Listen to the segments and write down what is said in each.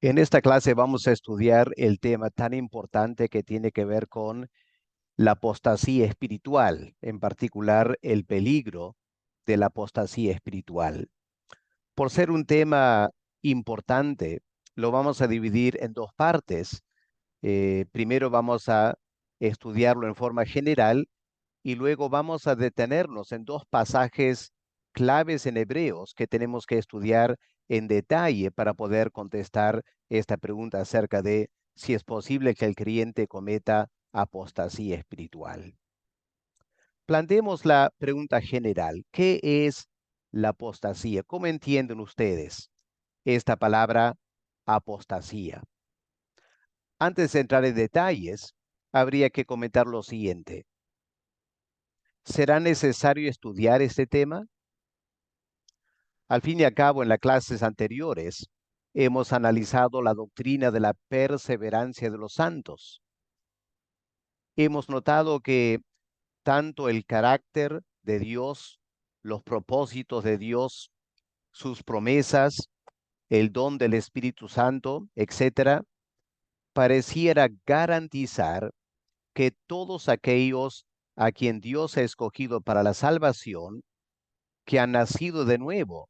En esta clase vamos a estudiar el tema tan importante que tiene que ver con la apostasía espiritual, en particular el peligro de la apostasía espiritual. Por ser un tema importante, lo vamos a dividir en dos partes. Primero vamos a estudiarlo en forma general y luego vamos a detenernos en dos pasajes claves en Hebreos que tenemos que estudiar en detalle para poder contestar esta pregunta acerca de si es posible que el creyente cometa apostasía espiritual. Planteemos la pregunta general. ¿Qué es la apostasía? ¿Cómo entienden ustedes esta palabra apostasía? Antes de entrar en detalles, habría que comentar lo siguiente. ¿Será necesario estudiar este tema? Al fin y al cabo, en las clases anteriores, hemos analizado la doctrina de la perseverancia de los santos. Hemos notado que tanto el carácter de Dios, los propósitos de Dios, sus promesas, el don del Espíritu Santo, etcétera, pareciera garantizar que todos aquellos a quien Dios ha escogido para la salvación, que han nacido de nuevo,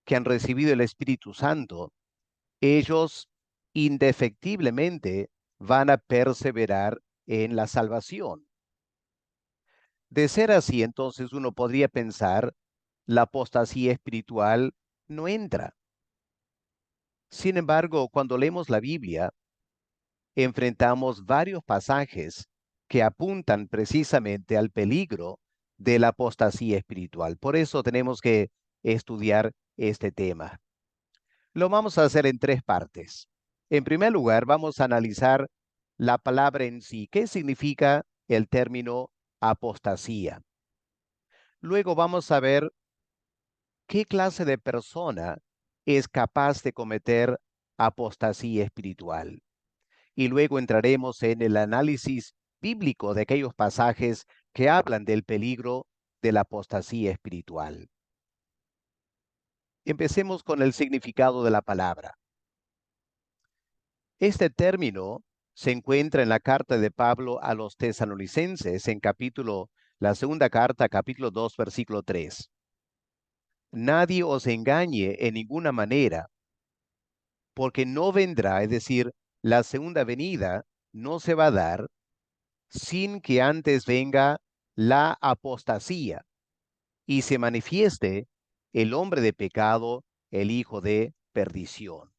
que han recibido el Espíritu Santo, ellos indefectiblemente van a perseverar en la salvación. De ser así, entonces uno podría pensar, la apostasía espiritual no entra. Sin embargo, cuando leemos la Biblia, enfrentamos varios pasajes que apuntan precisamente al peligro de la apostasía espiritual. Por eso tenemos que estudiar este tema. Lo vamos a hacer en tres partes. En primer lugar, vamos a analizar la palabra en sí. ¿Qué significa el término apostasía? Luego vamos a ver qué clase de persona es capaz de cometer apostasía espiritual. Y luego entraremos en el análisis bíblico de aquellos pasajes que hablan del peligro de la apostasía espiritual. Empecemos con el significado de la palabra. Este término se encuentra en la carta de Pablo a los tesalonicenses en la segunda carta, capítulo 2, versículo 3. Nadie os engañe en ninguna manera, porque no vendrá, es decir, la segunda venida no se va a dar sin que antes venga la apostasía y se manifieste el hombre de pecado, el hijo de perdición.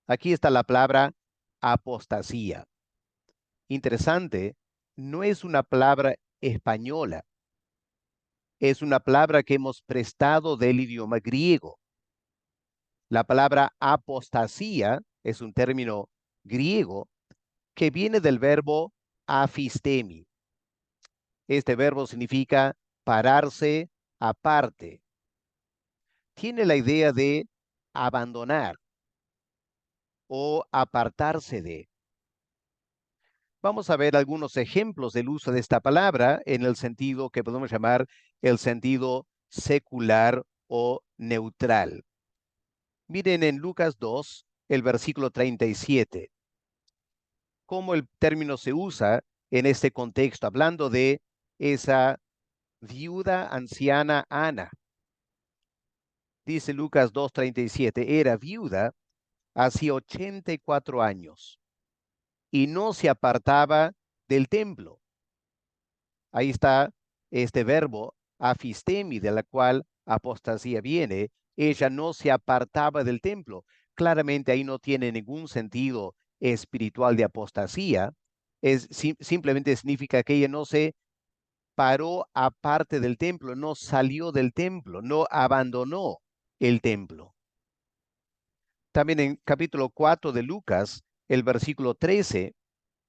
Aquí está la palabra apostasía. Interesante, no es una palabra española, es una palabra que hemos prestado del idioma griego. La palabra apostasía es un término griego que viene del verbo afistemi. Este verbo significa pararse aparte. Tiene la idea de abandonar o apartarse de. Vamos a ver algunos ejemplos del uso de esta palabra en el sentido que podemos llamar el sentido secular o neutral. Miren en Lucas 2, el versículo 37, cómo el término se usa en este contexto, hablando de esa viuda anciana Ana. Dice Lucas 2:37, era viuda hacía 84 años y no se apartaba del templo. Ahí está este verbo afistemi, de la cual apostasía viene. Ella no se apartaba del templo. Claramente ahí no tiene ningún sentido espiritual de apostasía. Simplemente significa que ella no se paró aparte del templo, no salió del templo, no abandonó el templo. También en capítulo 4 de Lucas, el versículo 13,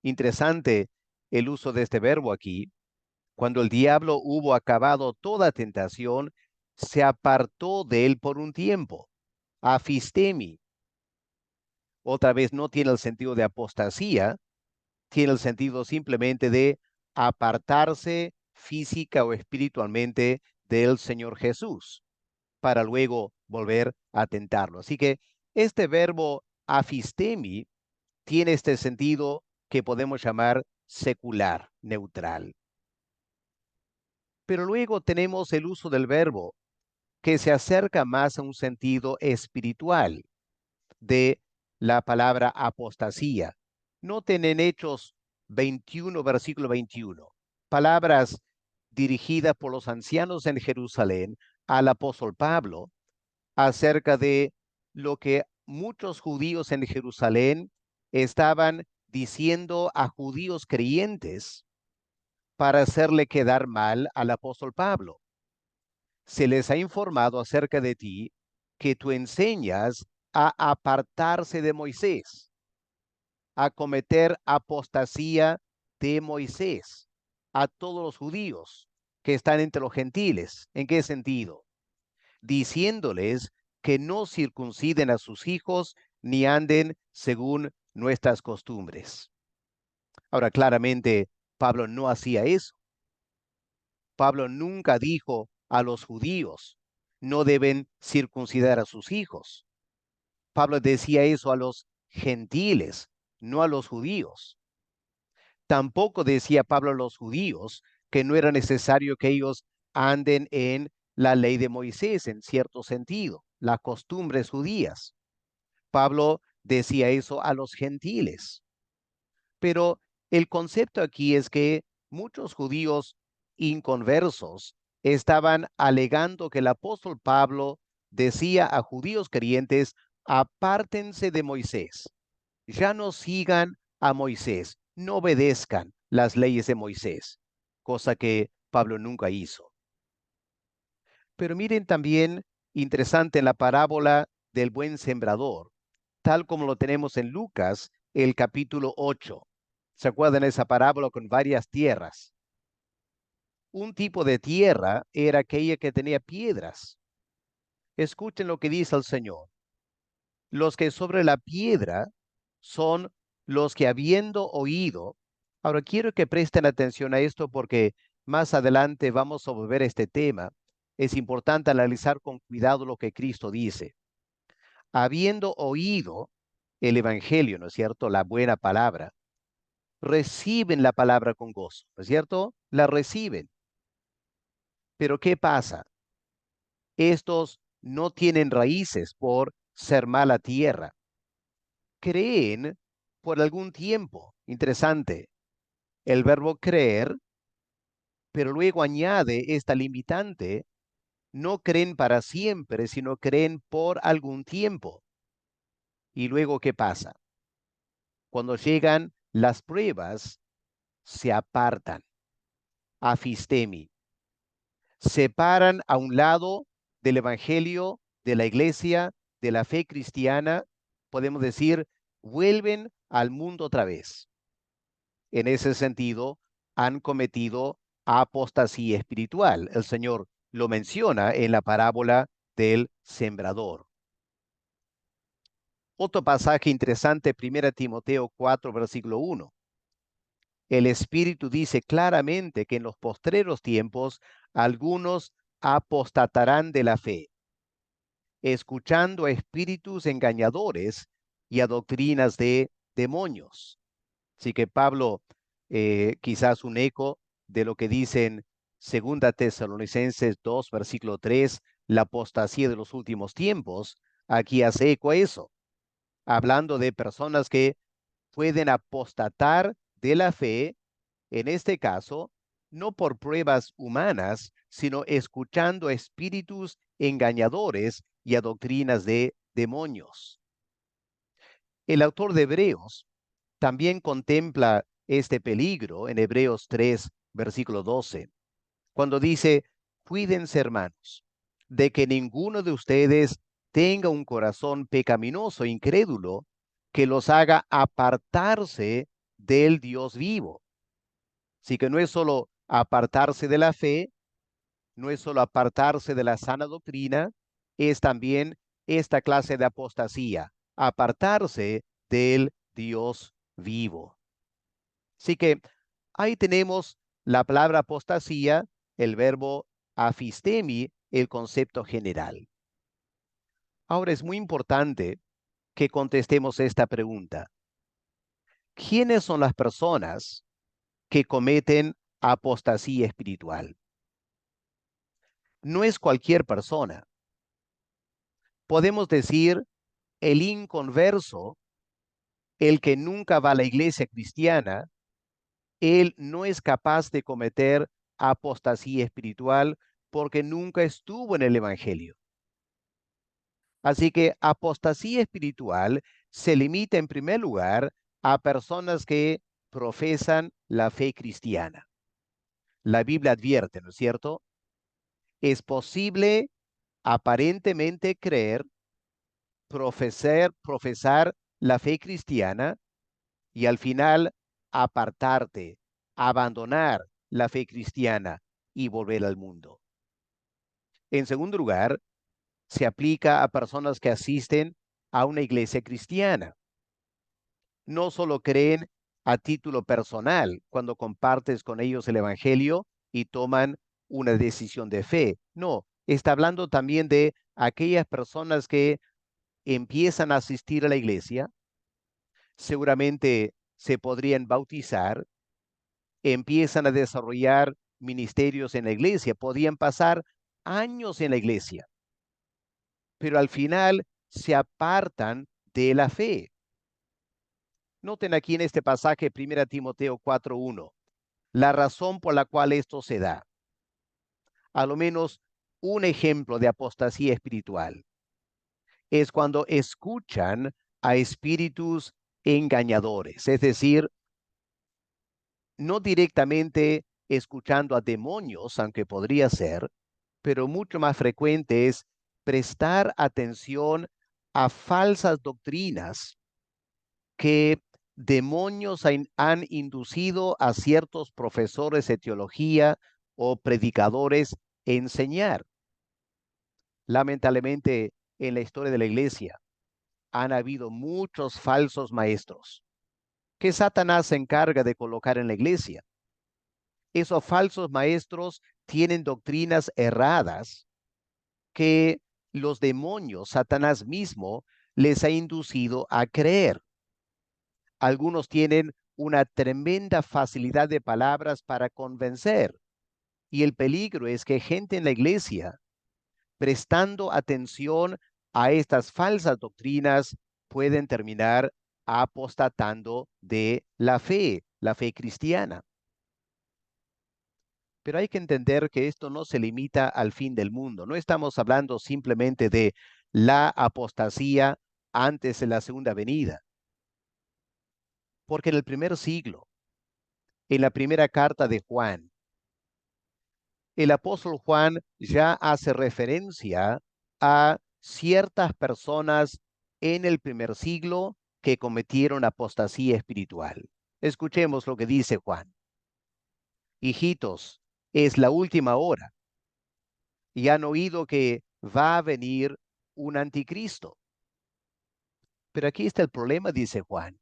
interesante el uso de este verbo aquí. Cuando el diablo hubo acabado toda tentación, se apartó de él por un tiempo. Afistemi. Otra vez no tiene el sentido de apostasía, tiene el sentido simplemente de apartarse física o espiritualmente del Señor Jesús, para luego volver a tentarlo. Así que este verbo afistemi tiene este sentido que podemos llamar secular, neutral. Pero luego tenemos el uso del verbo que se acerca más a un sentido espiritual de la palabra apostasía. Noten en Hechos 21, versículo 21, palabras dirigidas por los ancianos en Jerusalén al apóstol Pablo acerca de lo que muchos judíos en Jerusalén estaban diciendo a judíos creyentes para hacerle quedar mal al apóstol Pablo. Se les ha informado acerca de ti que tú enseñas a apartarse de Moisés, a cometer apostasía de Moisés a todos los judíos que están entre los gentiles. ¿En qué sentido? Diciéndoles que no circunciden a sus hijos ni anden según nuestras costumbres. Ahora, claramente, Pablo no hacía eso. Pablo nunca dijo a los judíos, no deben circuncidar a sus hijos. Pablo decía eso a los gentiles, no a los judíos. Tampoco decía Pablo a los judíos que no era necesario que ellos anden en la ley de Moisés en cierto sentido, las costumbres judías. Pablo decía eso a los gentiles. Pero el concepto aquí es que muchos judíos inconversos estaban alegando que el apóstol Pablo decía a judíos creyentes, apártense de Moisés, ya no sigan a Moisés, no obedezcan las leyes de Moisés, cosa que Pablo nunca hizo. Pero miren también, interesante en la parábola del buen sembrador, tal como lo tenemos en Lucas, el capítulo 8. ¿Se acuerdan de esa parábola con varias tierras? Un tipo de tierra era aquella que tenía piedras. Escuchen lo que dice el Señor. Los que sobre la piedra son los que habiendo oído. Ahora quiero que presten atención a esto porque más adelante vamos a volver a este tema. Es importante analizar con cuidado lo que Cristo dice. Habiendo oído el Evangelio, ¿no es cierto? La buena palabra, reciben la palabra con gozo, ¿no es cierto? La reciben. Pero ¿qué pasa? Estos no tienen raíces por ser mala tierra. Creen por algún tiempo. Interesante. El verbo creer, pero luego añade esta limitante, no creen para siempre, sino creen por algún tiempo. Y luego, ¿qué pasa? Cuando llegan las pruebas, se apartan. Afistemi. Se paran a un lado del evangelio, de la iglesia, de la fe cristiana, podemos decir, vuelven al mundo otra vez. En ese sentido, han cometido apostasía espiritual. El Señor lo menciona en la parábola del sembrador. Otro pasaje interesante, 1 Timoteo 4, versículo 1. El Espíritu dice claramente que en los postreros tiempos algunos apostatarán de la fe, escuchando a espíritus engañadores y a doctrinas de demonios. Así que Pablo, quizás un eco de lo que dicen Segunda Tesalonicenses 2, versículo 3, la apostasía de los últimos tiempos, aquí hace eco a eso, hablando de personas que pueden apostatar de la fe, en este caso, no por pruebas humanas, sino escuchando a espíritus engañadores y a doctrinas de demonios. El autor de Hebreos también contempla este peligro en Hebreos 3, versículo 12, cuando dice, cuídense hermanos, de que ninguno de ustedes tenga un corazón pecaminoso, incrédulo, que los haga apartarse del Dios vivo. Así que no es solo apartarse de la fe, no es solo apartarse de la sana doctrina, es también esta clase de apostasía, apartarse del Dios vivo. Así que ahí tenemos la palabra apostasía, el verbo afistemi, el concepto general. Ahora es muy importante que contestemos esta pregunta. ¿Quiénes son las personas que cometen apostasía espiritual? No es cualquier persona. Podemos decir el inconverso, el que nunca va a la iglesia cristiana, él no es capaz de cometer apostasía espiritual porque nunca estuvo en el evangelio. Así que apostasía espiritual se limita en primer lugar a personas que profesan la fe cristiana. La Biblia advierte, ¿no es cierto? Es posible aparentemente creer, profesar la fe cristiana y al final apartarte, abandonar la fe cristiana y volver al mundo. En segundo lugar, se aplica a personas que asisten a una iglesia cristiana. No solo creen a título personal cuando compartes con ellos el evangelio y toman una decisión de fe. No, está hablando también de aquellas personas que empiezan a asistir a la iglesia, seguramente se podrían bautizar, empiezan a desarrollar ministerios en la iglesia, podían pasar años en la iglesia, pero al final se apartan de la fe. Noten aquí en este pasaje 1 Timoteo 4:1, la razón por la cual esto se da. A lo menos un ejemplo de apostasía espiritual es cuando escuchan a espíritus engañadores, es decir, no directamente escuchando a demonios, aunque podría ser, pero mucho más frecuente es prestar atención a falsas doctrinas que demonios han inducido a ciertos profesores de teología o predicadores a enseñar. Lamentablemente, en la historia de la iglesia han habido muchos falsos maestros que Satanás se encarga de colocar en la iglesia. Esos falsos maestros tienen doctrinas erradas que los demonios, Satanás mismo, les ha inducido a creer. Algunos tienen una tremenda facilidad de palabras para convencer. Y el peligro es que gente en la iglesia, prestando atención a estas falsas doctrinas, pueden terminar apostatando de la fe cristiana. Pero hay que entender que esto no se limita al fin del mundo. No estamos hablando simplemente de la apostasía antes de la segunda venida. Porque en el primer siglo, en la primera carta de Juan, el apóstol Juan ya hace referencia a ciertas personas en el primer siglo que cometieron apostasía espiritual. Escuchemos lo que dice Juan. Hijitos, es la última hora y han oído que va a venir un anticristo. Pero aquí está el problema, dice Juan.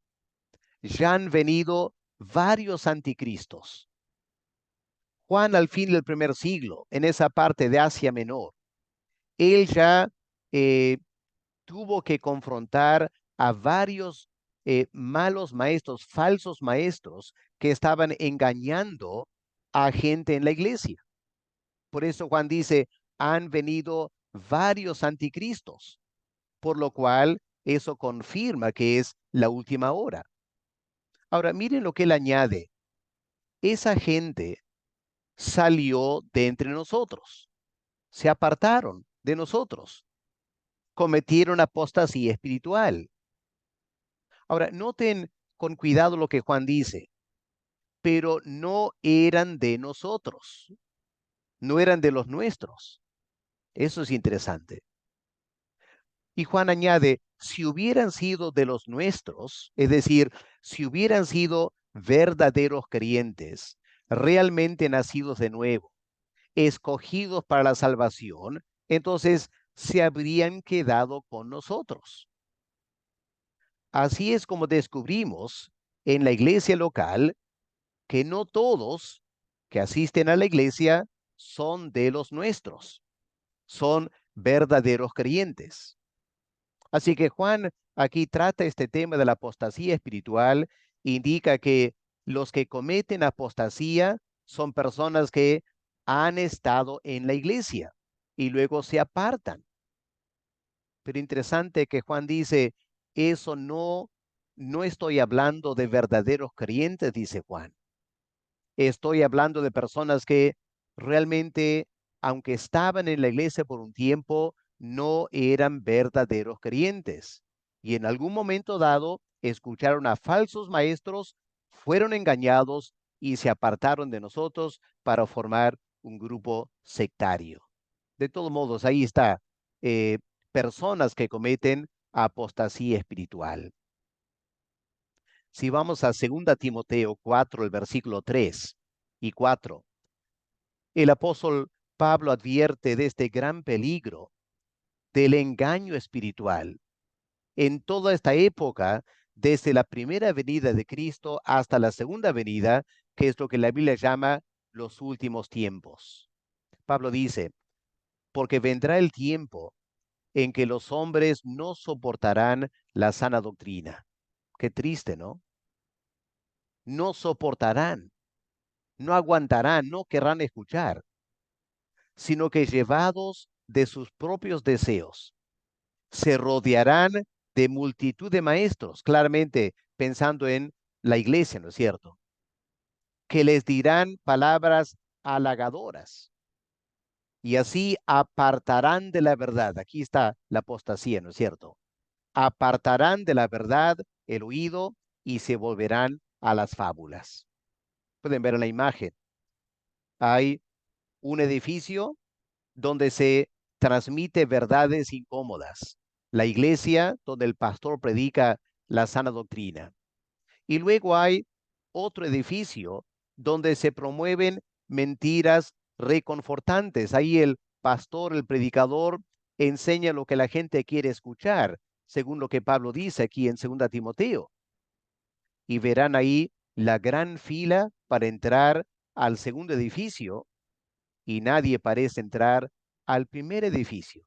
Ya han venido varios anticristos. Juan al fin del primer siglo, en esa parte de Asia Menor, él ya eh, tuvo que confrontar a varios malos maestros, falsos maestros que estaban engañando a gente en la iglesia. Por eso Juan dice, han venido varios anticristos, por lo cual eso confirma que es la última hora. Ahora, miren lo que él añade. Esa gente salió de entre nosotros, se apartaron de nosotros, cometieron apostasía espiritual. Ahora, noten con cuidado lo que Juan dice, pero no eran de nosotros, no eran de los nuestros. Eso es interesante. Y Juan añade, si hubieran sido de los nuestros, es decir, si hubieran sido verdaderos creyentes, realmente nacidos de nuevo, escogidos para la salvación, entonces se habrían quedado con nosotros. Así es como descubrimos en la iglesia local que no todos que asisten a la iglesia son de los nuestros, son verdaderos creyentes. Así que Juan aquí trata este tema de la apostasía espiritual, indica que los que cometen apostasía son personas que han estado en la iglesia y luego se apartan. Pero interesante que Juan dice, eso no estoy hablando de verdaderos creyentes, dice Juan. Estoy hablando de personas que realmente, aunque estaban en la iglesia por un tiempo, no eran verdaderos creyentes. Y en algún momento dado, escucharon a falsos maestros, fueron engañados y se apartaron de nosotros para formar un grupo sectario. De todos modos, ahí está, eh, personas que cometen apostasía espiritual. Si vamos a 2 Timoteo 4, el versículo 3 y 4, el apóstol Pablo advierte de este gran peligro del engaño espiritual. En toda esta época, desde la primera venida de Cristo hasta la segunda venida, que es lo que la Biblia llama los últimos tiempos. Pablo dice, porque vendrá el tiempo en que los hombres no soportarán la sana doctrina. Qué triste, ¿no? No soportarán, no aguantarán, no querrán escuchar, sino que llevados de sus propios deseos, se rodearán de multitud de maestros, claramente pensando en la iglesia, ¿no es cierto? Que les dirán palabras halagadoras y así apartarán de la verdad. Aquí está la apostasía, ¿no es cierto? Apartarán de la verdad el oído y se volverán a las fábulas. Pueden ver en la imagen. Hay un edificio donde se transmite verdades incómodas. La iglesia donde el pastor predica la sana doctrina. Y luego hay otro edificio donde se promueven mentiras reconfortantes. Ahí el pastor, el predicador, enseña lo que la gente quiere escuchar, según lo que Pablo dice aquí en 2 Timoteo. Y verán ahí la gran fila para entrar al segundo edificio y nadie parece entrar al primer edificio.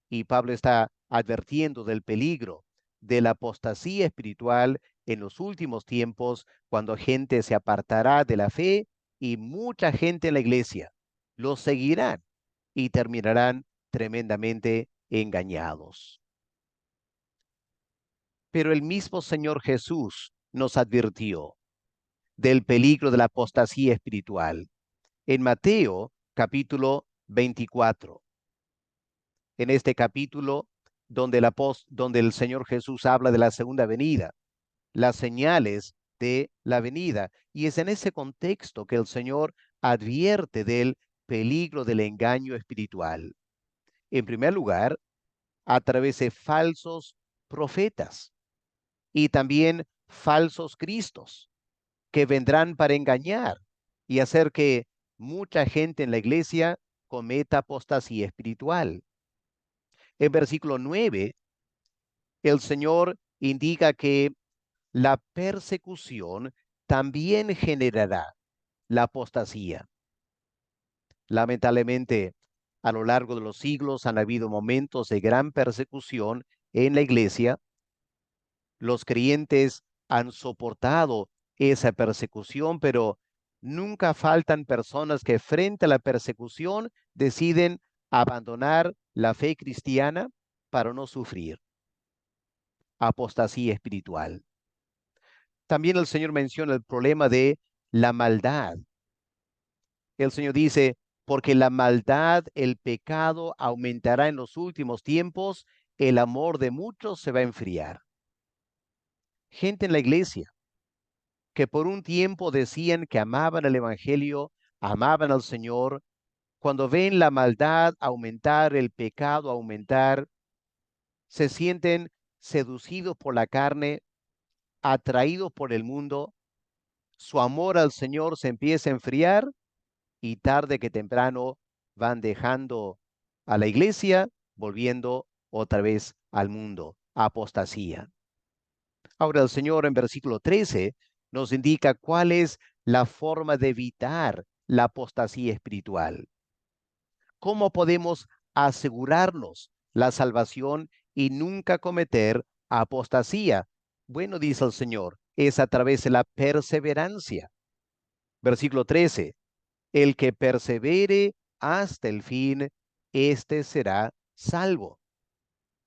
Y Pablo está advirtiendo del peligro de la apostasía espiritual en los últimos tiempos, cuando gente se apartará de la fe y mucha gente en la iglesia los seguirán y terminarán tremendamente engañados. Pero el mismo Señor Jesús nos advirtió del peligro de la apostasía espiritual. En Mateo capítulo 24, en este capítulo donde el Señor Jesús habla de la segunda venida, las señales de la venida. Y es en ese contexto que el Señor advierte del peligro del engaño espiritual. En primer lugar, a través de falsos profetas y también falsos cristos que vendrán para engañar y hacer que mucha gente en la iglesia cometa apostasía espiritual. En versículo 9, el Señor indica que la persecución también generará la apostasía. Lamentablemente, a lo largo de los siglos han habido momentos de gran persecución en la iglesia. Los creyentes han soportado esa persecución, pero nunca faltan personas que frente a la persecución deciden abandonar la fe cristiana para no sufrir apostasía espiritual. También el Señor menciona el problema de la maldad. El Señor dice, porque la maldad, el pecado aumentará en los últimos tiempos, el amor de muchos se va a enfriar. Gente en la iglesia que por un tiempo decían que amaban el Evangelio, amaban al Señor, cuando ven la maldad aumentar, el pecado aumentar, se sienten seducidos por la carne, atraídos por el mundo, su amor al Señor se empieza a enfriar y tarde que temprano van dejando a la iglesia, volviendo otra vez al mundo, apostasía. Ahora el Señor en versículo 13 nos indica cuál es la forma de evitar la apostasía espiritual. ¿Cómo podemos asegurarnos la salvación y nunca cometer apostasía. Bueno, dice el Señor, es a través de la perseverancia. Versículo 13, el que persevere hasta el fin, éste será salvo.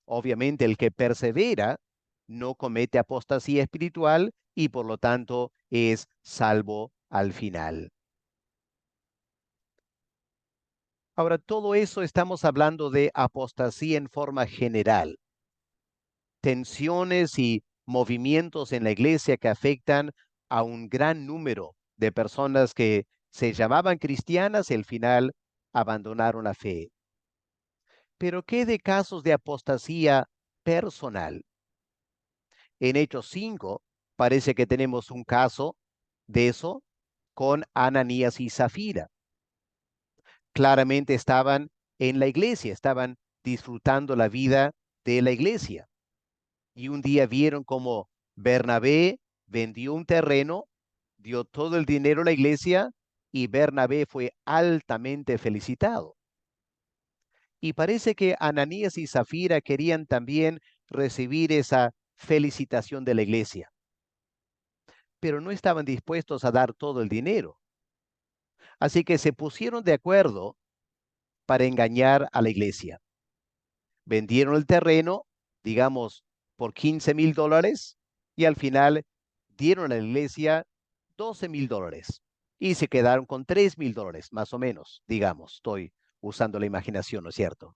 Obviamente, el que persevera no comete apostasía espiritual y por lo tanto es salvo al final. Ahora, todo eso estamos hablando de apostasía en forma general, tensiones y movimientos en la iglesia que afectan a un gran número de personas que se llamaban cristianas y al final abandonaron la fe. Pero ¿qué de casos de apostasía personal? En Hechos 5 parece que tenemos un caso de eso con Ananías y Zafira. Claramente estaban en la iglesia, estaban disfrutando la vida de la iglesia. Y un día vieron como Bernabé vendió un terreno, dio todo el dinero a la iglesia y Bernabé fue altamente felicitado. Y parece que Ananías y Zafira querían también recibir esa felicitación de la iglesia, pero no estaban dispuestos a dar todo el dinero. Así que se pusieron de acuerdo para engañar a la iglesia. Vendieron el terreno, digamos, por $15,000 y al final dieron a la iglesia $12,000 y se quedaron con $3,000, más o menos, digamos. Estoy usando la imaginación, ¿no es cierto?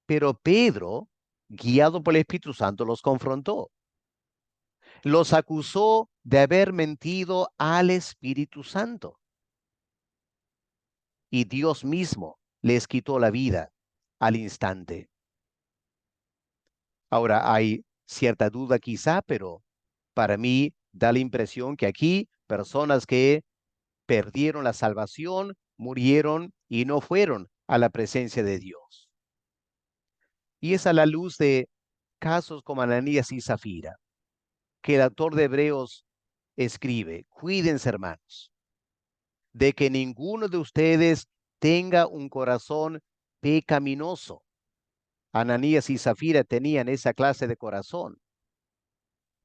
Pero Pedro, guiado por el Espíritu Santo, los confrontó. Los acusó de haber mentido al Espíritu Santo. Y Dios mismo les quitó la vida al instante. Ahora hay cierta duda quizá, pero para mí da la impresión que aquí personas que perdieron la salvación, murieron y no fueron a la presencia de Dios. Y es a la luz de casos como Ananías y Zafira que el autor de Hebreos escribe: cuídense, hermanos, de que ninguno de ustedes tenga un corazón pecaminoso. Ananías y Zafira tenían esa clase de corazón,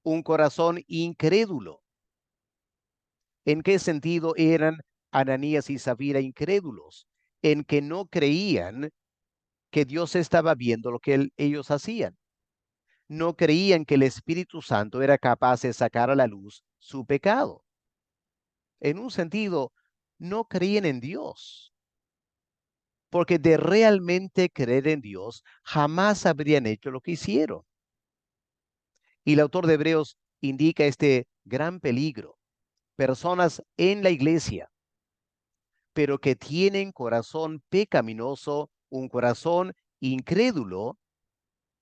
un corazón incrédulo. ¿En qué sentido eran Ananías y Zafira incrédulos? En que no creían que Dios estaba viendo lo que ellos hacían. No creían que el Espíritu Santo era capaz de sacar a la luz su pecado. En un sentido, no creían en Dios, porque de realmente creer en Dios, jamás habrían hecho lo que hicieron. Y el autor de Hebreos indica este gran peligro. Personas en la iglesia, pero que tienen corazón pecaminoso, un corazón incrédulo,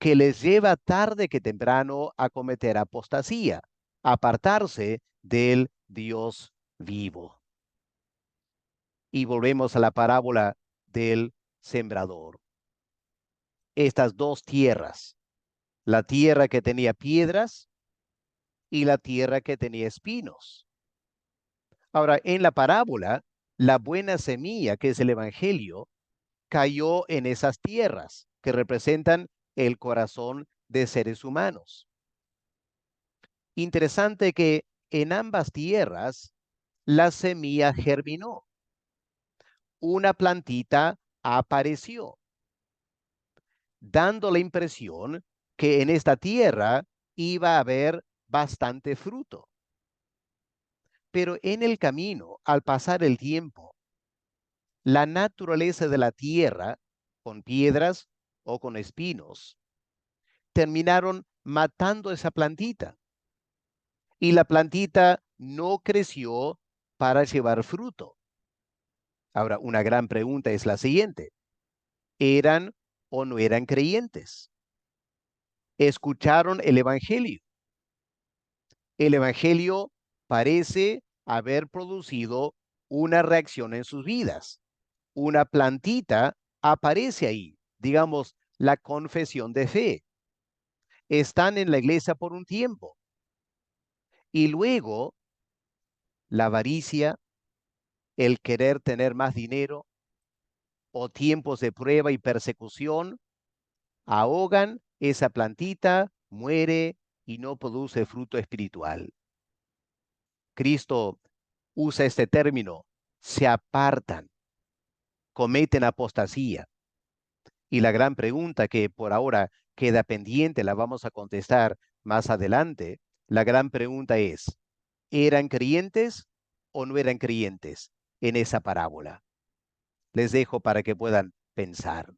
que les lleva tarde que temprano a cometer apostasía, a apartarse del Dios vivo. Y volvemos a la parábola del sembrador. Estas dos tierras, la tierra que tenía piedras y la tierra que tenía espinos. Ahora, en la parábola, la buena semilla, que es el Evangelio, cayó en esas tierras que representan el corazón de seres humanos. Interesante que en ambas tierras la semilla germinó. Una plantita apareció, dando la impresión que en esta tierra iba a haber bastante fruto. Pero en el camino, al pasar el tiempo, la naturaleza de la tierra, con piedras o con espinos, terminaron matando esa plantita. Y la plantita no creció para llevar fruto. Ahora, una gran pregunta es la siguiente: ¿eran o no eran creyentes? ¿Escucharon el Evangelio? El Evangelio parece haber producido una reacción en sus vidas. Una plantita aparece ahí, digamos, la confesión de fe. Están en la iglesia por un tiempo y luego la avaricia, el querer tener más dinero o tiempos de prueba y persecución ahogan esa plantita, muere y no produce fruto espiritual. Cristo usa este término, se apartan, cometen apostasía. Y la gran pregunta que por ahora queda pendiente, la vamos a contestar más adelante. La gran pregunta es, ¿eran creyentes o no eran creyentes en esa parábola? Les dejo para que puedan pensar.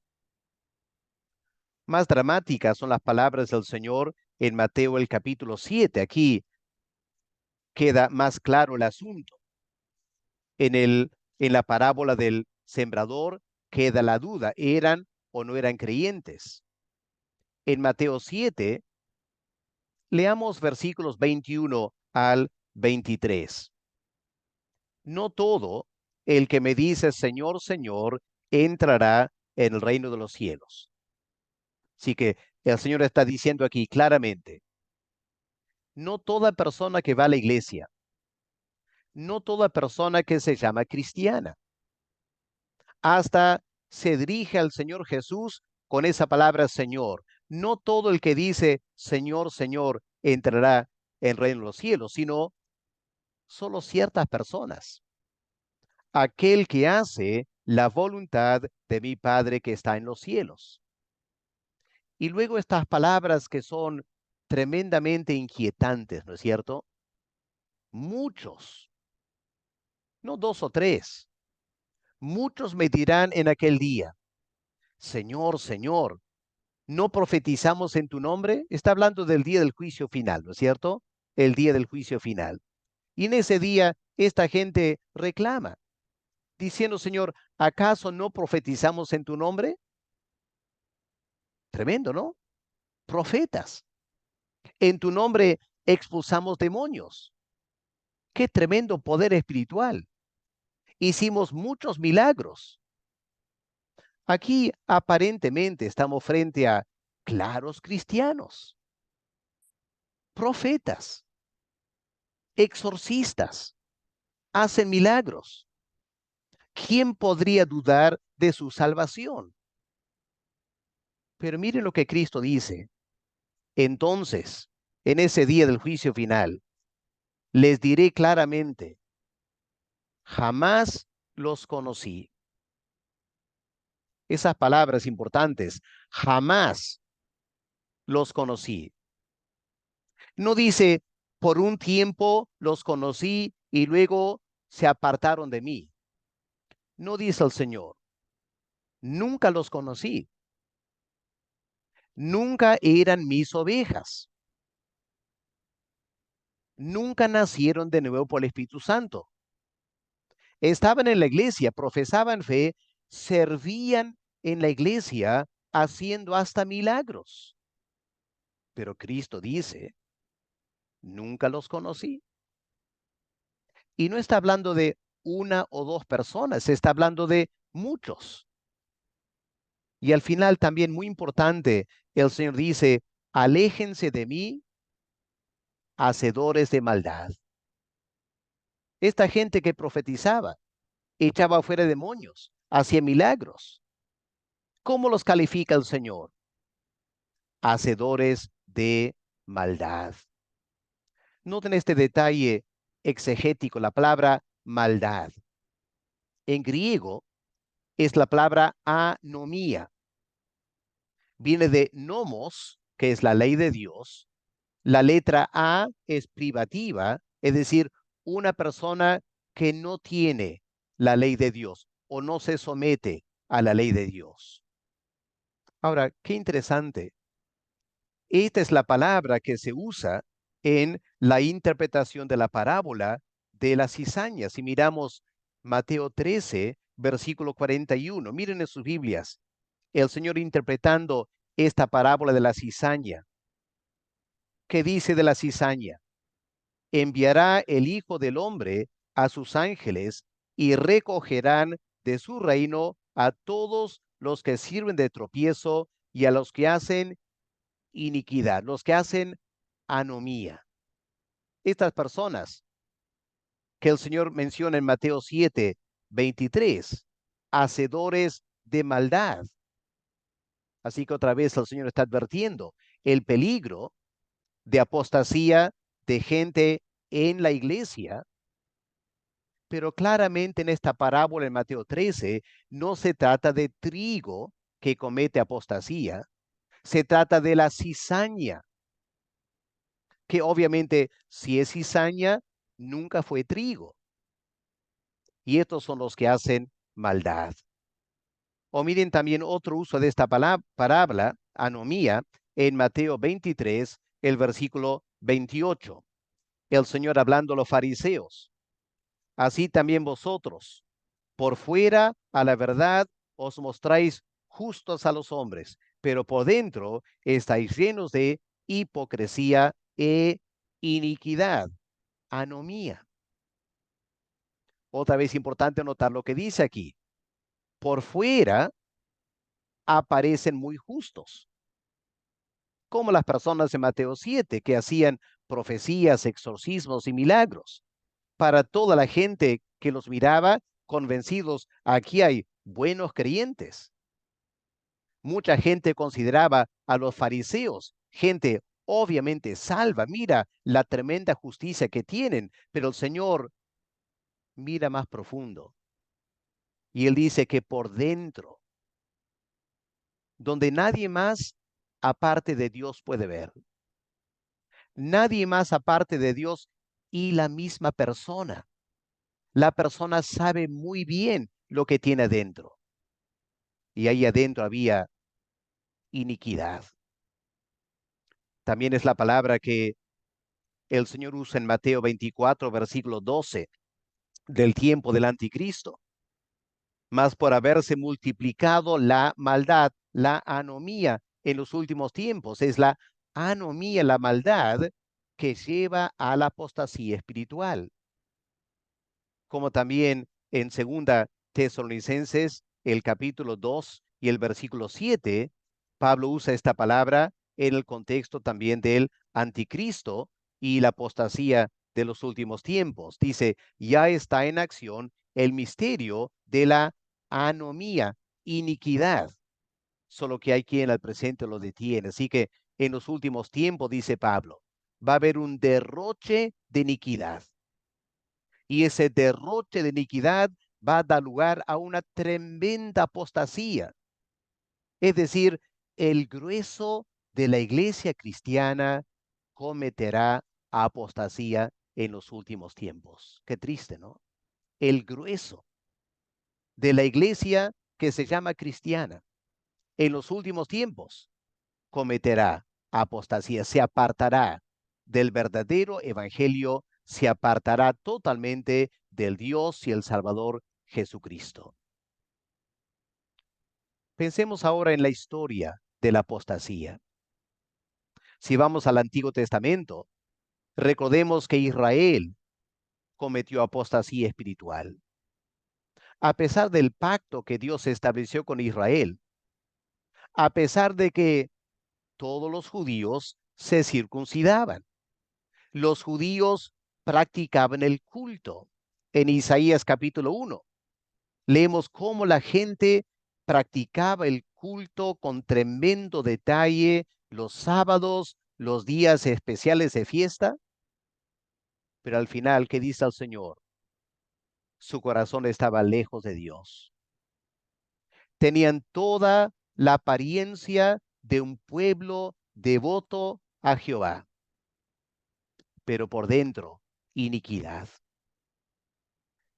Más dramáticas son las palabras del Señor en Mateo el capítulo 7. Aquí queda más claro el asunto. En la parábola del sembrador queda la duda, ¿eran o no eran creyentes? En Mateo 7, leamos versículos 21 al 23. No todo el que me dice Señor, Señor, entrará en el reino de los cielos. Así que el Señor está diciendo aquí claramente, no toda persona que va a la iglesia, no toda persona que se llama cristiana, hasta se dirige al Señor Jesús con esa palabra Señor. No todo el que dice Señor, Señor entrará en el reino de los cielos, sino solo ciertas personas. Aquel que hace la voluntad de mi Padre que está en los cielos. Y luego estas palabras que son tremendamente inquietantes, ¿no es cierto? Muchos, no dos o tres, muchos me dirán en aquel día, Señor, Señor, ¿no profetizamos en tu nombre? Está hablando del día del juicio final, ¿no es cierto? El día del juicio final. Y en ese día esta gente reclama, diciendo, Señor, ¿acaso no profetizamos en tu nombre? Tremendo, ¿no? Profetas. En tu nombre expulsamos demonios. Qué tremendo poder espiritual. Hicimos muchos milagros. Aquí aparentemente estamos frente a claros cristianos, profetas, exorcistas, hacen milagros. ¿Quién podría dudar de su salvación? Pero miren lo que Cristo dice. Entonces, en ese día del juicio final, les diré claramente, jamás los conocí. Esas palabras importantes, jamás los conocí. No dice, por un tiempo los conocí y luego se apartaron de mí. No dice el Señor, nunca los conocí. Nunca eran mis ovejas. Nunca nacieron de nuevo por el Espíritu Santo. Estaban en la iglesia, profesaban fe, servían en la iglesia haciendo hasta milagros. Pero Cristo dice, nunca los conocí. Y no está hablando de una o dos personas, está hablando de muchos. Y al final también muy importante, el Señor dice, aléjense de mí, hacedores de maldad. Esta gente que profetizaba, echaba fuera demonios, hacía milagros. ¿Cómo los califica el Señor? Hacedores de maldad. Noten este detalle exegético, la palabra maldad. En griego es la palabra anomía. Viene de nomos, que es la ley de Dios. La letra A es privativa, es decir, una persona que no tiene la ley de Dios o no se somete a la ley de Dios. Ahora, qué interesante. Esta es la palabra que se usa en la interpretación de la parábola de la cizaña. Si miramos Mateo 13, versículo 41, miren en sus Biblias, el Señor interpretando esta parábola de la cizaña. ¿Qué dice de la cizaña? Enviará el Hijo del Hombre a sus ángeles y recogerán de su reino a todos los que sirven de tropiezo y a los que hacen iniquidad, los que hacen anomía. Estas personas que el Señor menciona en Mateo 7, 23, hacedores de maldad. Así que otra vez el Señor está advirtiendo el peligro de apostasía de gente en la iglesia, pero claramente en esta parábola en Mateo 13 no se trata de trigo que comete apostasía, se trata de la cizaña, que obviamente si es cizaña, nunca fue trigo. Y estos son los que hacen maldad. O miren también otro uso de esta parábola, anomía, en Mateo 23, el versículo 28. El Señor hablando a los fariseos. Así también vosotros, por fuera a la verdad os mostráis justos a los hombres, pero por dentro estáis llenos de hipocresía e iniquidad, anomía. Otra vez importante notar lo que dice aquí. Por fuera aparecen muy justos, como las personas de Mateo 7 que hacían profecías, exorcismos y milagros. Para toda la gente que los miraba, convencidos, aquí hay buenos creyentes. Mucha gente consideraba a los fariseos gente obviamente salva. Mira la tremenda justicia que tienen, pero el Señor mira más profundo. Y Él dice que por dentro, donde nadie más aparte de Dios puede ver, nadie más aparte de Dios y la misma persona. La persona sabe muy bien lo que tiene adentro. Y ahí adentro había iniquidad. También es la palabra que el Señor usa en Mateo 24, versículo 12, del tiempo del anticristo. Mas por haberse multiplicado la maldad, la anomía en los últimos tiempos, es la anomía, la maldad que lleva a la apostasía espiritual. Como también en segunda Tesalonicenses, el capítulo 2 y el versículo 7, Pablo usa esta palabra en el contexto también del anticristo y la apostasía de los últimos tiempos. Dice, ya está en acción el misterio de la anomía, iniquidad, solo que hay quien al presente lo detiene. Así que en los últimos tiempos, dice Pablo, va a haber un derroche de iniquidad. Y ese derroche de iniquidad va a dar lugar a una tremenda apostasía. Es decir, el grueso de la iglesia cristiana cometerá apostasía en los últimos tiempos. Qué triste, ¿no? El grueso de la iglesia que se llama cristiana en los últimos tiempos cometerá apostasía, se apartará del verdadero evangelio, se apartará totalmente del Dios y el Salvador Jesucristo. Pensemos ahora en la historia de la apostasía. Si vamos al Antiguo Testamento, recordemos que Israel cometió apostasía espiritual. A pesar del pacto que Dios estableció con Israel, a pesar de que todos los judíos se circuncidaban, los judíos practicaban el culto. En Isaías capítulo 1, leemos cómo la gente practicaba el culto con tremendo detalle los sábados, los días especiales de fiesta, pero al final, ¿qué dice el Señor? Su corazón estaba lejos de Dios. Tenían toda la apariencia de un pueblo devoto a Jehová, pero por dentro, iniquidad.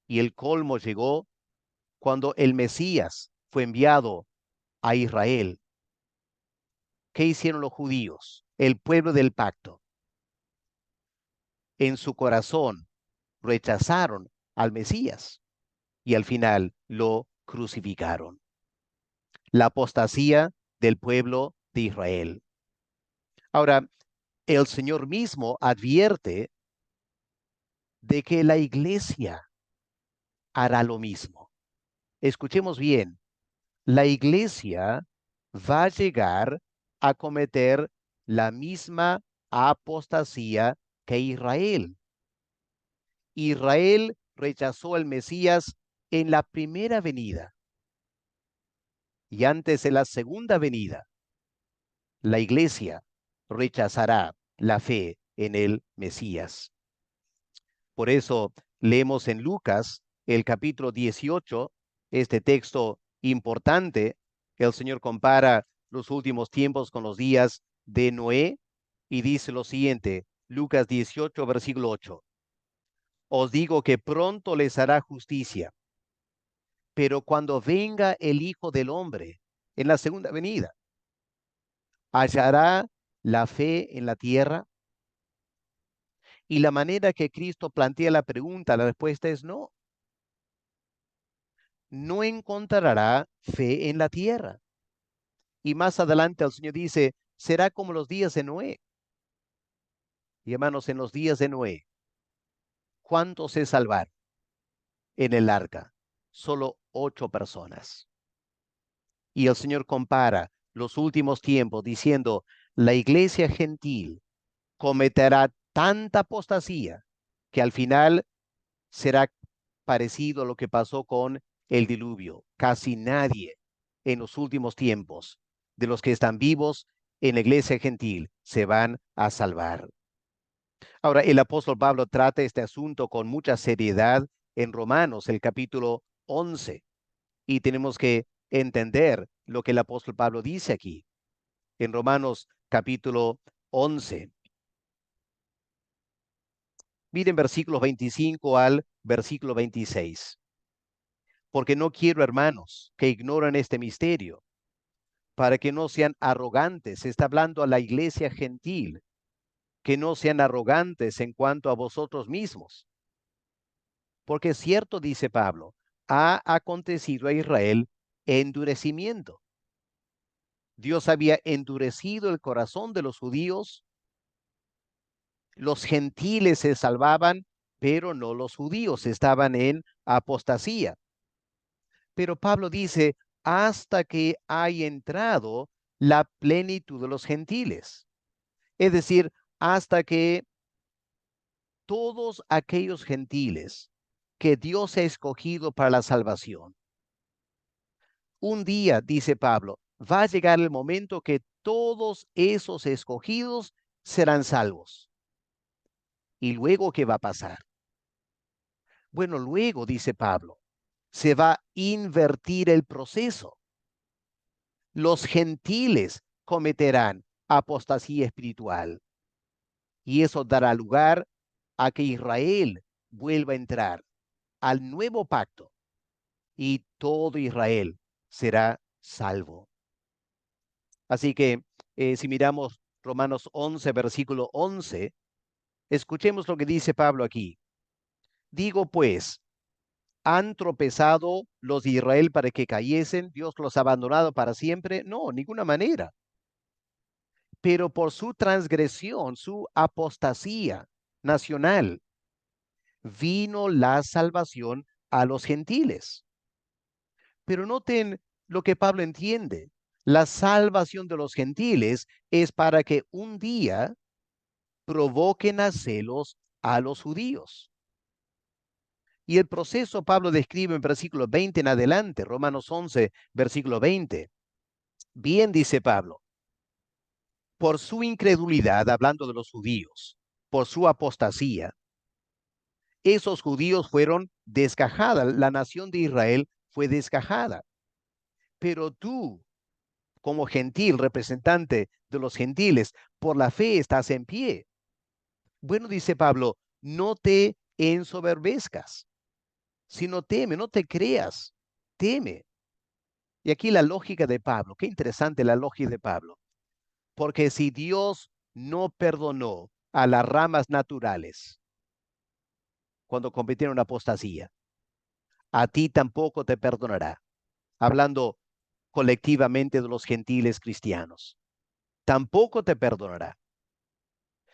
Y el colmo llegó cuando el Mesías fue enviado a Israel. ¿Qué hicieron los judíos? El pueblo del pacto. En su corazón rechazaron al Mesías y al final lo crucificaron. La apostasía del pueblo de Israel. Ahora, el Señor mismo advierte de que la iglesia hará lo mismo. Escuchemos bien, la iglesia va a llegar a cometer la misma apostasía que Israel. Israel rechazó al Mesías en la primera venida y antes de la segunda venida. La iglesia rechazará la fe en el Mesías. Por eso leemos en Lucas el capítulo 18, este texto importante. El Señor compara los últimos tiempos con los días de Noé y dice lo siguiente, Lucas 18, versículo 8. Os digo que pronto les hará justicia, pero cuando venga el Hijo del Hombre en la segunda venida, ¿hallará la fe en la tierra? Y la manera que Cristo plantea la pregunta, la respuesta es no. No encontrará fe en la tierra. Y más adelante el Señor dice, será como los días de Noé. Y hermanos, en los días de Noé, ¿cuántos se salvaron en el arca? Solo 8 personas. Y el Señor compara los últimos tiempos diciendo, la iglesia gentil cometerá tanta apostasía que al final será parecido a lo que pasó con el diluvio. Casi nadie en los últimos tiempos de los que están vivos en la iglesia gentil se van a salvar. Ahora, el apóstol Pablo trata este asunto con mucha seriedad en Romanos, el capítulo 11, y tenemos que entender lo que el apóstol Pablo dice aquí. En Romanos capítulo 11, miren versículos 25 al versículo 26. Porque no quiero, hermanos, que ignoren este misterio, para que no sean arrogantes. Se está hablando a la iglesia gentil, que no sean arrogantes en cuanto a vosotros mismos. Porque es cierto, dice Pablo, ha acontecido a Israel endurecimiento. Dios había endurecido el corazón de los judíos. Los gentiles se salvaban, pero no los judíos, estaban en apostasía. Pero Pablo dice, hasta que haya entrado la plenitud de los gentiles. Es decir, hasta que todos aquellos gentiles que Dios ha escogido para la salvación. Un día, dice Pablo, va a llegar el momento que todos esos escogidos serán salvos. ¿Y luego qué va a pasar? Bueno, luego, dice Pablo, se va a invertir el proceso. Los gentiles cometerán apostasía espiritual y eso dará lugar a que Israel vuelva a entrar al nuevo pacto y todo Israel será salvo. Así que si miramos Romanos 11, versículo 11, escuchemos lo que dice Pablo aquí. Digo pues, ¿han tropezado los de Israel para que cayesen? ¿Dios los ha abandonado para siempre? No, ninguna manera. Pero por su transgresión, su apostasía nacional, vino la salvación a los gentiles. Pero noten lo que Pablo entiende. La salvación de los gentiles es para que un día provoquen a celos a los judíos. Y el proceso Pablo describe en versículo 20 en adelante, Romanos 11, versículo 20. Bien, dice Pablo, por su incredulidad, hablando de los judíos, por su apostasía, esos judíos fueron desgajadas, la nación de Israel fue desgajada. Pero tú, como gentil, representante de los gentiles, por la fe estás en pie. Bueno, dice Pablo, no te ensoberbezcas, sino teme, no te creas, teme. Y aquí la lógica de Pablo, qué interesante la lógica de Pablo, porque si Dios no perdonó a las ramas naturales cuando cometieron apostasía, a ti tampoco te perdonará. Hablando colectivamente de los gentiles cristianos, tampoco te perdonará.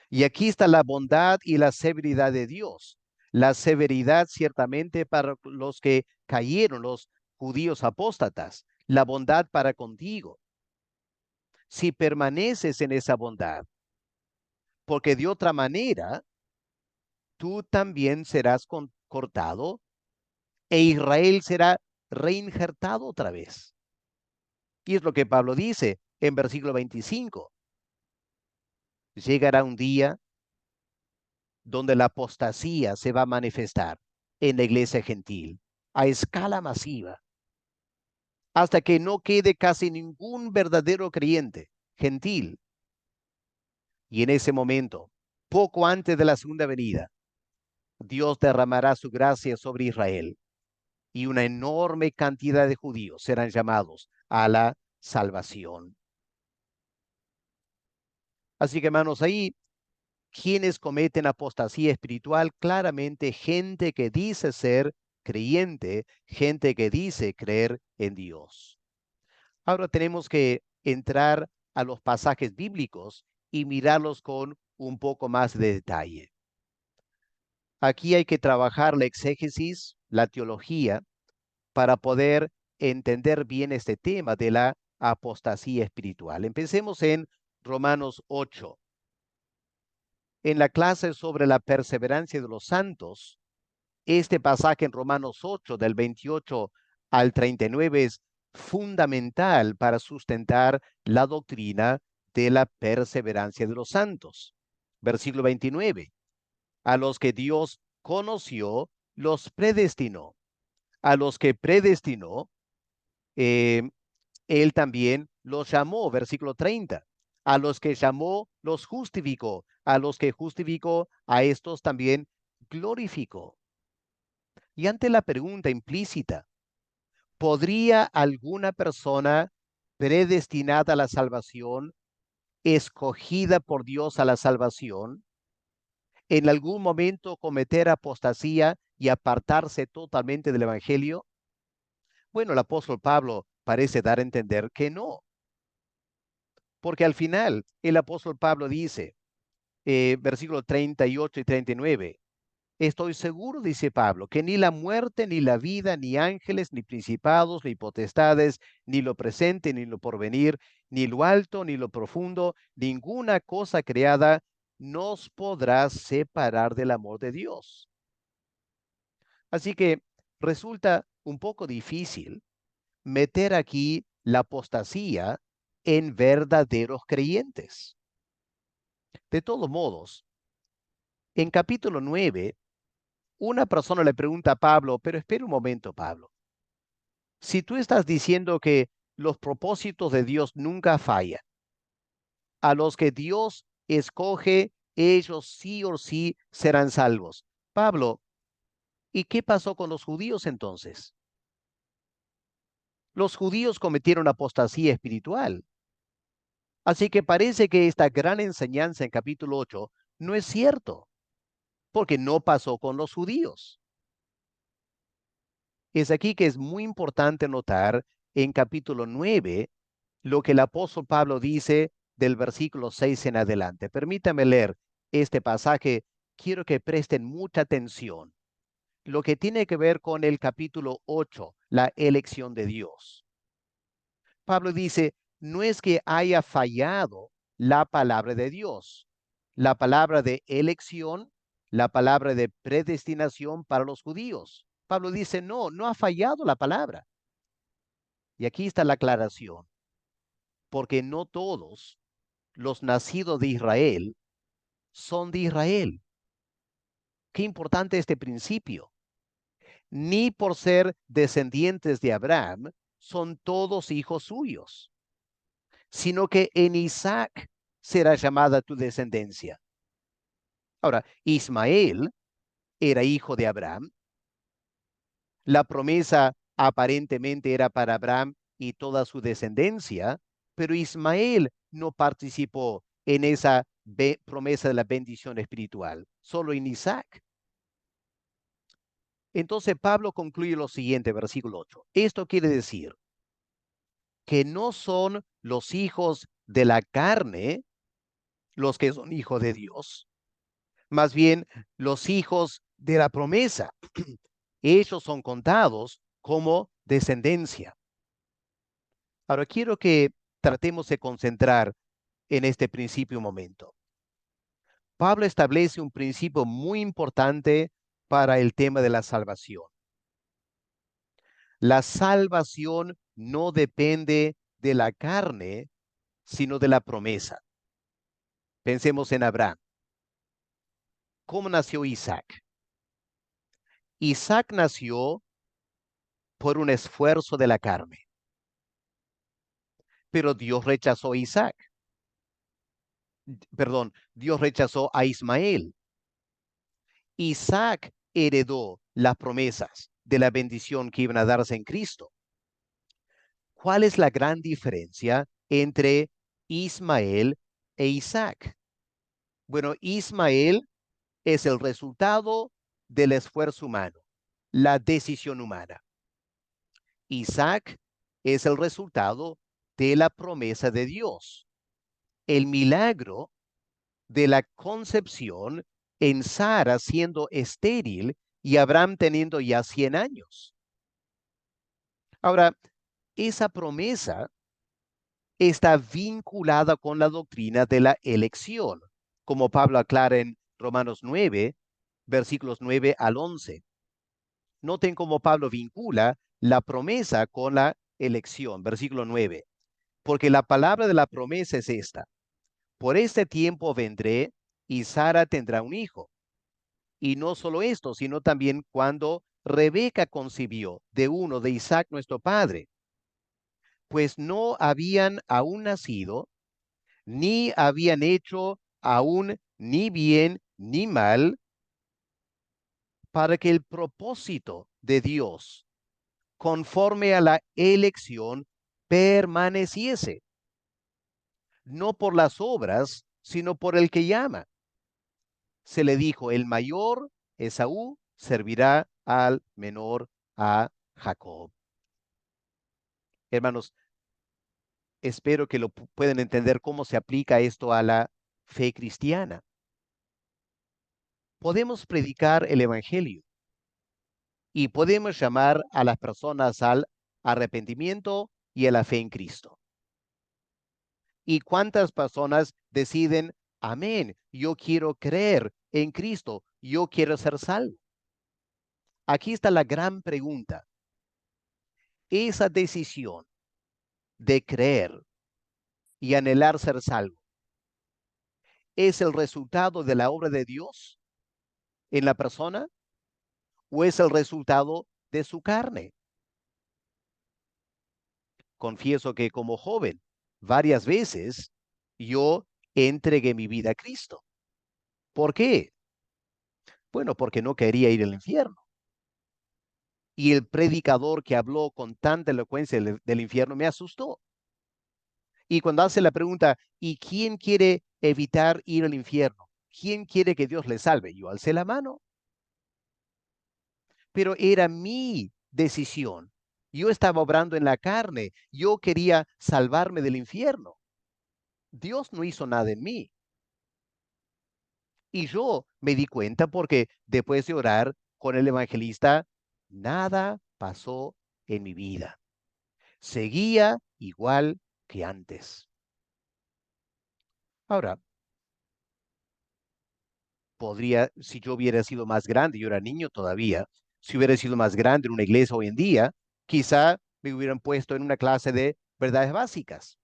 Y aquí está la bondad y la severidad de Dios. La severidad ciertamente para los que cayeron, los judíos apóstatas, la bondad para contigo. Si permaneces en esa bondad, porque de otra manera tú también serás cortado e Israel será reinjertado otra vez. Y es lo que Pablo dice en versículo 25. llegará un día donde la apostasía se va a manifestar en la iglesia gentil a escala masiva, hasta que no quede casi ningún verdadero creyente gentil. Y en ese momento, poco antes de la segunda venida, Dios derramará su gracia sobre Israel y una enorme cantidad de judíos serán llamados a la salvación. Así que, hermanos, ahí quienes cometen apostasía espiritual, claramente gente que dice ser creyente, gente que dice creer en Dios. Ahora tenemos que entrar a los pasajes bíblicos y mirarlos con un poco más de detalle. Aquí hay que trabajar la exégesis, la teología, para poder entender bien este tema de la apostasía espiritual. Empecemos en Romanos 8. En la clase sobre la perseverancia de los santos, este pasaje en Romanos 8, del 28 al 39, es fundamental para sustentar la doctrina de la perseverancia de los santos. Versículo 29. A los que Dios conoció, los predestinó. A los que predestinó, eh, Él también los llamó. Versículo 30. A los que llamó, los justificó. A los que justificó, a estos también glorificó. Y ante la pregunta implícita, ¿podría alguna persona predestinada a la salvación, escogida por Dios a la salvación, en algún momento cometer apostasía y apartarse totalmente del Evangelio? Bueno, el apóstol Pablo parece dar a entender que no, porque al final el apóstol Pablo dice, versículos 38 y 39, estoy seguro, dice Pablo, que ni la muerte, ni la vida, ni ángeles, ni principados, ni potestades, ni lo presente, ni lo porvenir, ni lo alto, ni lo profundo, ninguna cosa creada nos podrá separar del amor de Dios. Así que resulta un poco difícil meter aquí la apostasía en verdaderos creyentes. De todos modos, en capítulo 9, una persona le pregunta a Pablo, pero espera un momento, Pablo. Si tú estás diciendo que los propósitos de Dios nunca fallan, a los que Dios escoge, ellos sí o sí serán salvos. Pablo, ¿y qué pasó con los judíos entonces? Los judíos cometieron apostasía espiritual. Así que parece que esta gran enseñanza en capítulo 8 no es cierto, porque no pasó con los judíos. Es aquí que es muy importante notar en capítulo 9 lo que el apóstol Pablo dice del versículo 6 en adelante. Permítame leer este pasaje. Quiero que presten mucha atención. Lo que tiene que ver con el capítulo 8, la elección de Dios. Pablo dice, no es que haya fallado la palabra de Dios, la palabra de elección, la palabra de predestinación para los judíos. Pablo dice, no, no ha fallado la palabra. Y aquí está la aclaración, porque no todos los nacidos de Israel son de Israel. Qué importante este principio. Ni por ser descendientes de Abraham son todos hijos suyos, sino que en Isaac será llamada tu descendencia. Ahora, Ismael era hijo de Abraham. La promesa aparentemente era para Abraham y toda su descendencia, pero Ismael no participó en esa promesa de la bendición espiritual, solo en Isaac. Entonces Pablo concluye lo siguiente, versículo 8. Esto quiere decir que no son los hijos de la carne los que son hijos de Dios, más bien los hijos de la promesa. Ellos son contados como descendencia. Ahora quiero que tratemos de concentrar en este principio un momento. Pablo establece un principio muy importante para el tema de la salvación. La salvación no depende de la carne, sino de la promesa. Pensemos en Abraham. ¿Cómo nació Isaac? Isaac nació por un esfuerzo de la carne, pero Dios rechazó a Isaac. Perdón, Dios rechazó a Ismael. Isaac heredó las promesas de la bendición que iban a darse en Cristo. ¿Cuál es la gran diferencia entre Ismael e Isaac? Bueno, Ismael es el resultado del esfuerzo humano, la decisión humana. Isaac es el resultado de la promesa de Dios, el milagro de la concepción en Sara siendo estéril y Abraham teniendo ya 100 años. Ahora, esa promesa está vinculada con la doctrina de la elección, como Pablo aclara en Romanos 9, versículos 9 al 11. Noten cómo Pablo vincula la promesa con la elección, versículo 9. Porque la palabra de la promesa es esta: por este tiempo vendré y Sara tendrá un hijo. Y no solo esto, sino también cuando Rebeca concibió de uno de Isaac nuestro padre, pues no habían aún nacido, ni habían hecho aún ni bien ni mal, para que el propósito de Dios, conforme a la elección, permaneciese, no por las obras, sino por el que llama. Se le dijo: el mayor, Esaú, servirá al menor, a Jacob. Hermanos, espero que lo puedan entender cómo se aplica esto a la fe cristiana. Podemos predicar el evangelio y podemos llamar a las personas al arrepentimiento y a la fe en Cristo. ¿Y cuántas personas deciden: amén, yo quiero creer en Cristo, yo quiero ser salvo? Aquí está la gran pregunta. Esa decisión de creer y anhelar ser salvo, ¿es el resultado de la obra de Dios en la persona o es el resultado de su carne? Confieso que como joven, varias veces yo entregué mi vida a Cristo. ¿Por qué? Bueno, porque no quería ir al infierno. Y el predicador que habló con tanta elocuencia del infierno me asustó. Y cuando hace la pregunta: ¿y quién quiere evitar ir al infierno? ¿Quién quiere que Dios le salve? Yo alcé la mano. Pero era mi decisión. Yo estaba obrando en la carne. Yo quería salvarme del infierno. Dios no hizo nada en mí. Y yo me di cuenta porque después de orar con el evangelista, nada pasó en mi vida. Seguía igual que antes. Ahora, si yo hubiera sido más grande, yo era niño todavía, si hubiera sido más grande en una iglesia hoy en día, quizá me hubieran puesto en una clase de verdades básicas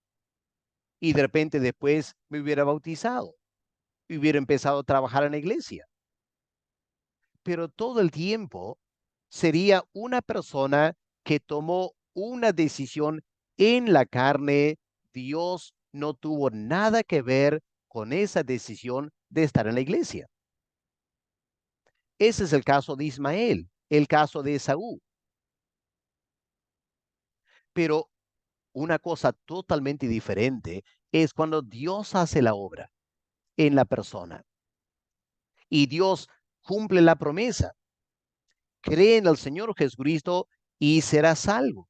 y de repente después me hubiera bautizado y hubiera empezado a trabajar en la iglesia. Pero todo el tiempo sería una persona que tomó una decisión en la carne. Dios no tuvo nada que ver con esa decisión de estar en la iglesia. Ese es el caso de Ismael, el caso de Esaú. Pero una cosa totalmente diferente es cuando Dios hace la obra en la persona y Dios cumple la promesa. Cree en el Señor Jesucristo y será salvo.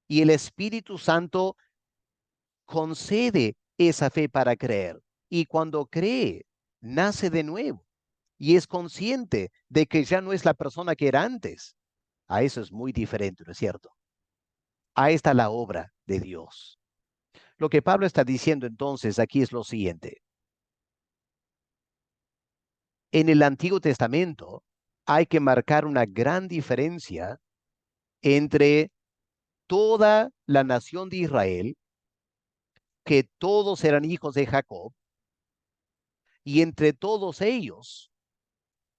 Y el Espíritu Santo concede esa fe para creer. Y cuando cree, nace de nuevo y es consciente de que ya no es la persona que era antes. A eso es muy diferente, ¿no es cierto? Ahí está la obra de Dios. Lo que Pablo está diciendo entonces aquí es lo siguiente. En el Antiguo Testamento hay que marcar una gran diferencia entre toda la nación de Israel, que todos eran hijos de Jacob, Y entre todos ellos,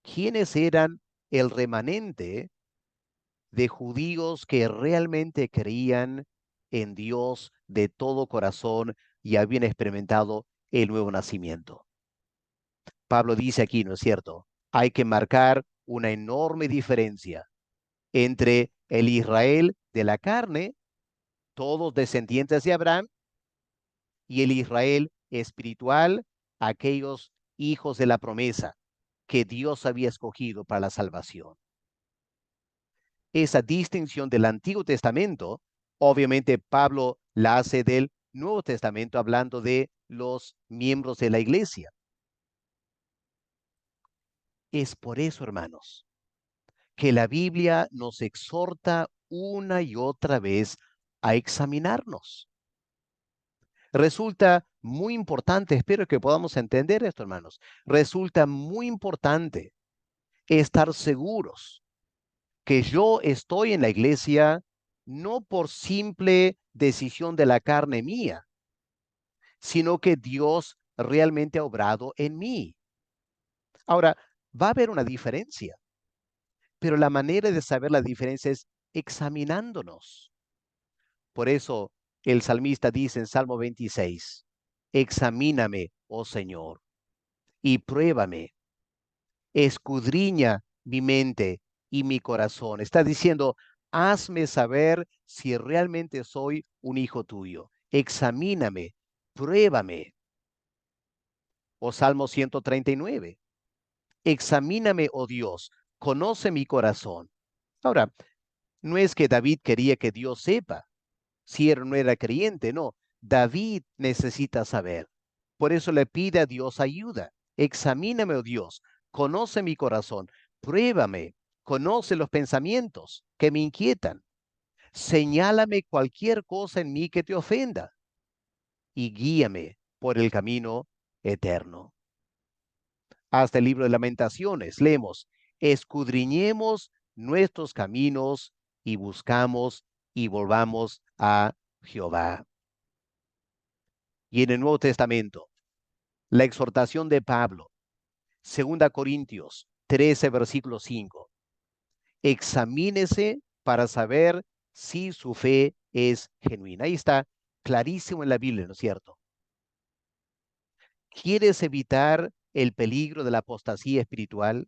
¿quiénes eran el remanente de judíos que realmente creían en Dios de todo corazón y habían experimentado el nuevo nacimiento? Pablo dice aquí, ¿no es cierto? Hay que marcar una enorme diferencia entre el Israel de la carne, todos descendientes de Abraham, y el Israel espiritual, aquellos hijos de la promesa que Dios había escogido para la salvación. Esa distinción del Antiguo Testamento, obviamente Pablo la hace del Nuevo Testamento hablando de los miembros de la iglesia. Es por eso, hermanos, que la Biblia nos exhorta una y otra vez a examinarnos. Resulta muy importante, espero que podamos entender esto, hermanos, resulta muy importante estar seguros que yo estoy en la iglesia no por simple decisión de la carne mía, sino que Dios realmente ha obrado en mí. Ahora, va a haber una diferencia, pero la manera de saber la diferencia es examinándonos. Por eso el salmista dice en Salmo 26, examíname, oh Señor, y pruébame, escudriña mi mente y mi corazón. Está diciendo, hazme saber si realmente soy un hijo tuyo. Examíname, pruébame. O Salmo 139, examíname, oh Dios, conoce mi corazón. Ahora, no es que David quería que Dios sepa si él no era creyente, no. David necesita saber. Por eso le pide a Dios ayuda. Examíname, oh Dios, conoce mi corazón, pruébame, conoce los pensamientos que me inquietan. Señálame cualquier cosa en mí que te ofenda y guíame por el camino eterno. Hasta el libro de Lamentaciones leemos, escudriñemos nuestros caminos y buscamos y volvamos a Jehová. Y en el Nuevo Testamento, la exhortación de Pablo, 2 Corintios 13, versículo 5. Examínese para saber si su fe es genuina. Ahí está clarísimo en la Biblia, ¿no es cierto? ¿Quieres evitar el peligro de la apostasía espiritual?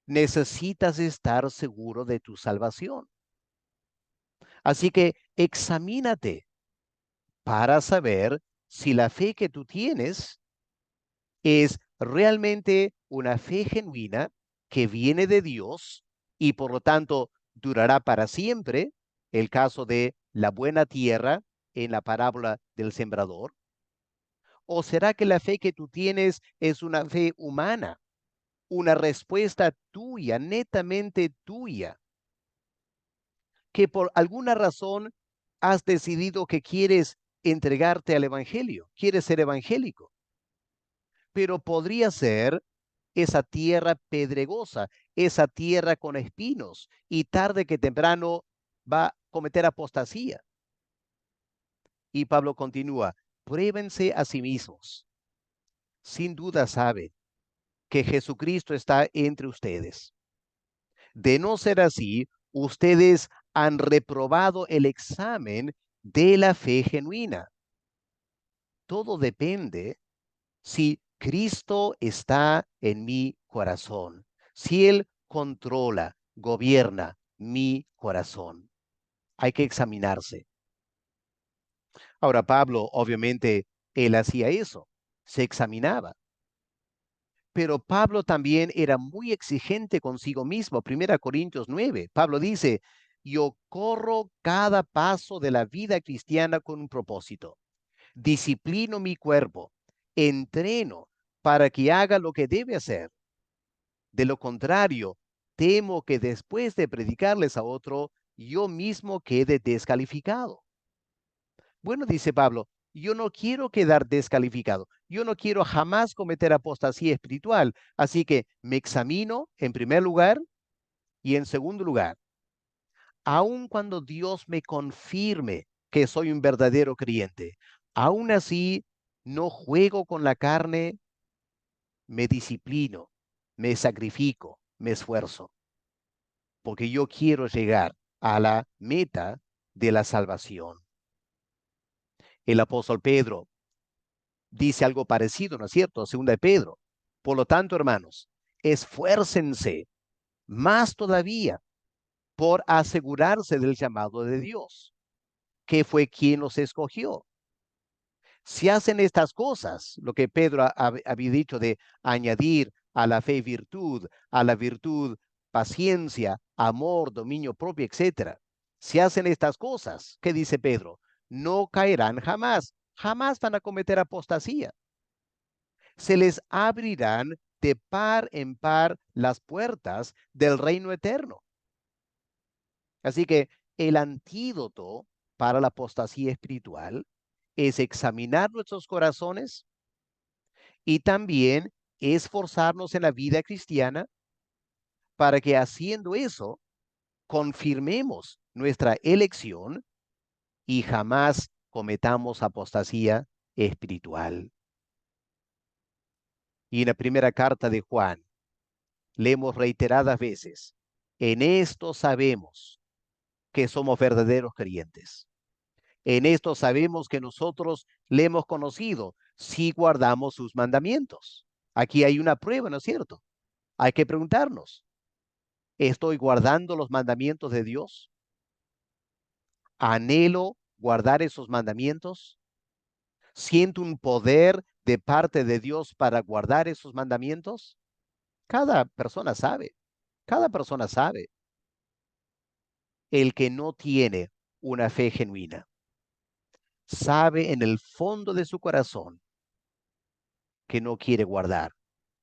Necesitas estar seguro de tu salvación. Así que examínate para saber si la fe que tú tienes es realmente una fe genuina que viene de Dios y por lo tanto durará para siempre, el caso de la buena tierra en la parábola del sembrador. ¿O será que la fe que tú tienes es una fe humana, una respuesta tuya, netamente tuya, que por alguna razón has decidido que quieres entregarte al evangelio, quieres ser evangélico? Pero podría ser esa tierra pedregosa, esa tierra con espinos, y tarde que temprano va a cometer apostasía. Y Pablo continúa, pruébense a sí mismos. Sin duda saben que Jesucristo está entre ustedes. De no ser así, ustedes han reprobado el examen de la fe genuina. Todo depende si Cristo está en mi corazón, si Él controla, gobierna mi corazón. Hay que examinarse. Ahora, Pablo, obviamente, él hacía eso, se examinaba. Pero Pablo también era muy exigente consigo mismo. 1 Corintios 9, Pablo dice, yo corro cada paso de la vida cristiana con un propósito. Disciplino mi cuerpo, entreno para que haga lo que debe hacer. De lo contrario, temo que después de predicarles a otro, yo mismo quede descalificado. Bueno, dice Pablo, yo no quiero quedar descalificado. Yo no quiero jamás cometer apostasía espiritual. Así que me examino en primer lugar y en segundo lugar, aun cuando Dios me confirme que soy un verdadero creyente, aún así no juego con la carne me disciplino, me sacrifico, me esfuerzo, porque yo quiero llegar a la meta de la salvación. El apóstol Pedro dice algo parecido, ¿no es cierto? Segunda de Pedro. Por lo tanto, hermanos, esfuércense más todavía por asegurarse del llamado de Dios, que fue quien los escogió. Si hacen estas cosas, lo que Pedro había dicho de añadir a la fe virtud, a la virtud paciencia, amor, dominio propio, etcétera. Si hacen estas cosas, ¿qué dice Pedro? No caerán jamás, jamás van a cometer apostasía. Se les abrirán de par en par las puertas del reino eterno. Así que el antídoto para la apostasía espiritual es examinar nuestros corazones y también esforzarnos en la vida cristiana para que haciendo eso confirmemos nuestra elección y jamás cometamos apostasía espiritual. Y en la primera carta de Juan leemos reiteradas veces, en esto sabemos que somos verdaderos creyentes. En esto sabemos que nosotros le hemos conocido si guardamos sus mandamientos. Aquí hay una prueba, ¿no es cierto? Hay que preguntarnos, ¿estoy guardando los mandamientos de Dios? ¿Anhelo guardar esos mandamientos? ¿Siento un poder de parte de Dios para guardar esos mandamientos? Cada persona sabe, cada persona sabe. El que no tiene una fe genuina, sabe en el fondo de su corazón que no quiere guardar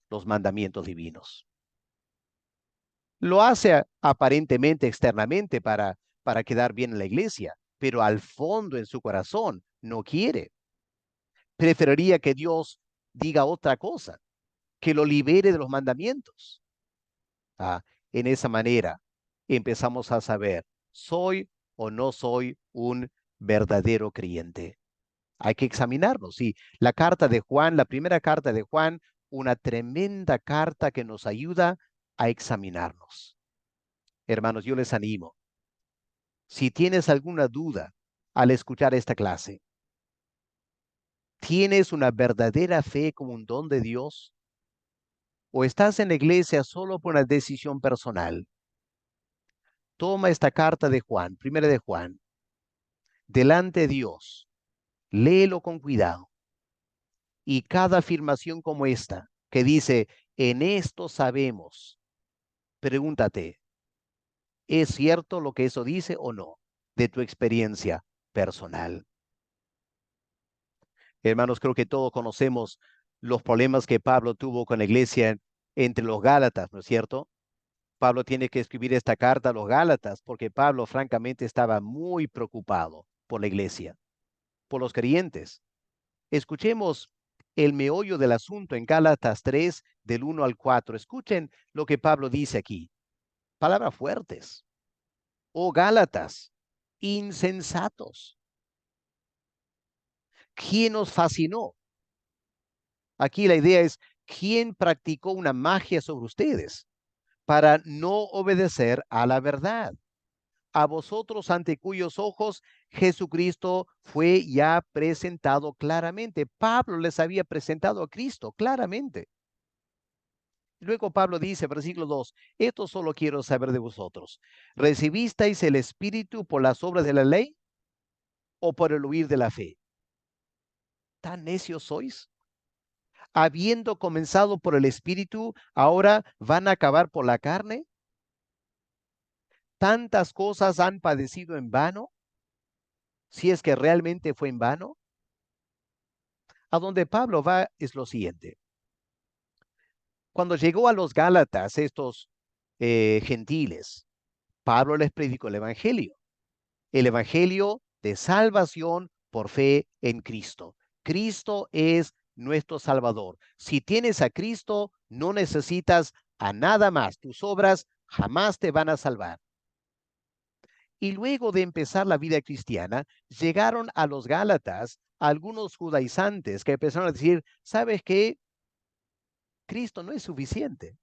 los mandamientos divinos. Lo hace aparentemente externamente para quedar bien en la iglesia, pero al fondo en su corazón no quiere. Preferiría que Dios diga otra cosa, que lo libere de los mandamientos. Ah, en esa manera empezamos a saber, ¿soy o no soy un verdadero creyente? Hay que examinarnos. Y la carta de Juan, la primera carta de Juan, una tremenda carta que nos ayuda a examinarnos. Hermanos, yo les animo. Si tienes alguna duda al escuchar esta clase, ¿tienes una verdadera fe como un don de Dios? ¿O estás en la iglesia solo por una decisión personal? Toma esta carta de Juan, primera de Juan, delante de Dios, léelo con cuidado. Y cada afirmación como esta, que dice, en esto sabemos, pregúntate, ¿es cierto lo que eso dice o no? De tu experiencia personal. Hermanos, creo que todos conocemos los problemas que Pablo tuvo con la iglesia entre los Gálatas, ¿no es cierto? Pablo tiene que escribir esta carta a los Gálatas porque Pablo francamente estaba muy preocupado por la iglesia, por los creyentes. Escuchemos el meollo del asunto en Gálatas 3, del 1 al 4. Escuchen lo que Pablo dice aquí. Palabras fuertes. Oh Gálatas, insensatos. ¿Quién os fascinó? Aquí la idea es, ¿quién practicó una magia sobre ustedes para no obedecer a la verdad? A vosotros ante cuyos ojos Jesucristo fue ya presentado claramente. Pablo les había presentado a Cristo claramente. Luego Pablo dice, versículo 2, esto solo quiero saber de vosotros. ¿Recibisteis el Espíritu por las obras de la ley o por el huir de la fe? ¿Tan necios sois? Habiendo comenzado por el Espíritu, ahora van a acabar por la carne. ¿Tantas cosas han padecido en vano? Si es que realmente fue en vano. A donde Pablo va es lo siguiente. Cuando llegó a los Gálatas, estos gentiles, Pablo les predicó el evangelio de salvación por fe en Cristo. Cristo es nuestro Salvador. Si tienes a Cristo, no necesitas a nada más. Tus obras jamás te van a salvar. Y luego de empezar la vida cristiana, llegaron a los Gálatas algunos judaizantes que empezaron a decir, ¿sabes qué? Cristo no es suficiente.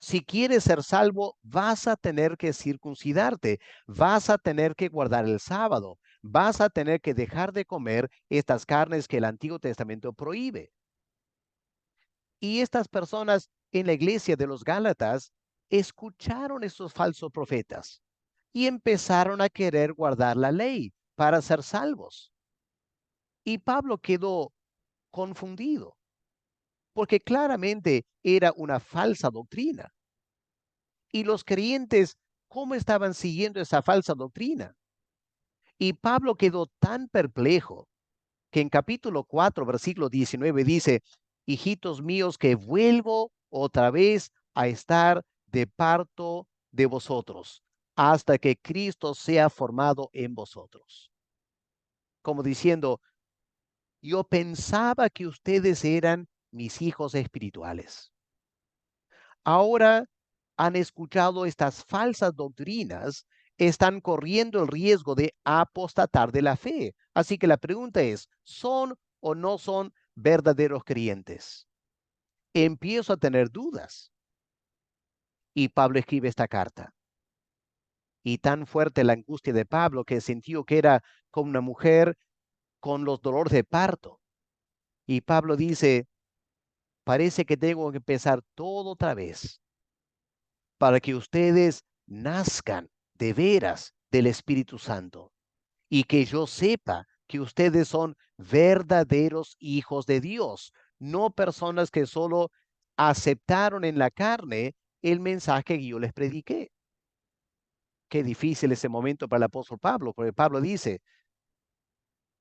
Si quieres ser salvo, vas a tener que circuncidarte, vas a tener que guardar el sábado, vas a tener que dejar de comer estas carnes que el Antiguo Testamento prohíbe. Y estas personas en la iglesia de los Gálatas escucharon estos falsos profetas y empezaron a querer guardar la ley para ser salvos. Y Pablo quedó confundido, porque claramente era una falsa doctrina. Y los creyentes, ¿cómo estaban siguiendo esa falsa doctrina? Y Pablo quedó tan perplejo que en capítulo 4, versículo 19 dice, hijitos míos, que vuelvo otra vez a estar de parto de vosotros, hasta que Cristo sea formado en vosotros. Como diciendo, yo pensaba que ustedes eran mis hijos espirituales. Ahora han escuchado estas falsas doctrinas, están corriendo el riesgo de apostatar de la fe. Así que la pregunta es, ¿son o no son verdaderos creyentes? Empiezo a tener dudas. Y Pablo escribe esta carta. Y tan fuerte la angustia de Pablo que sintió que era como una mujer con los dolores de parto. Y Pablo dice, parece que tengo que empezar todo otra vez para que ustedes nazcan de veras del Espíritu Santo y que yo sepa que ustedes son verdaderos hijos de Dios, no personas que solo aceptaron en la carne el mensaje que yo les prediqué. Qué difícil ese momento para el apóstol Pablo, porque Pablo dice,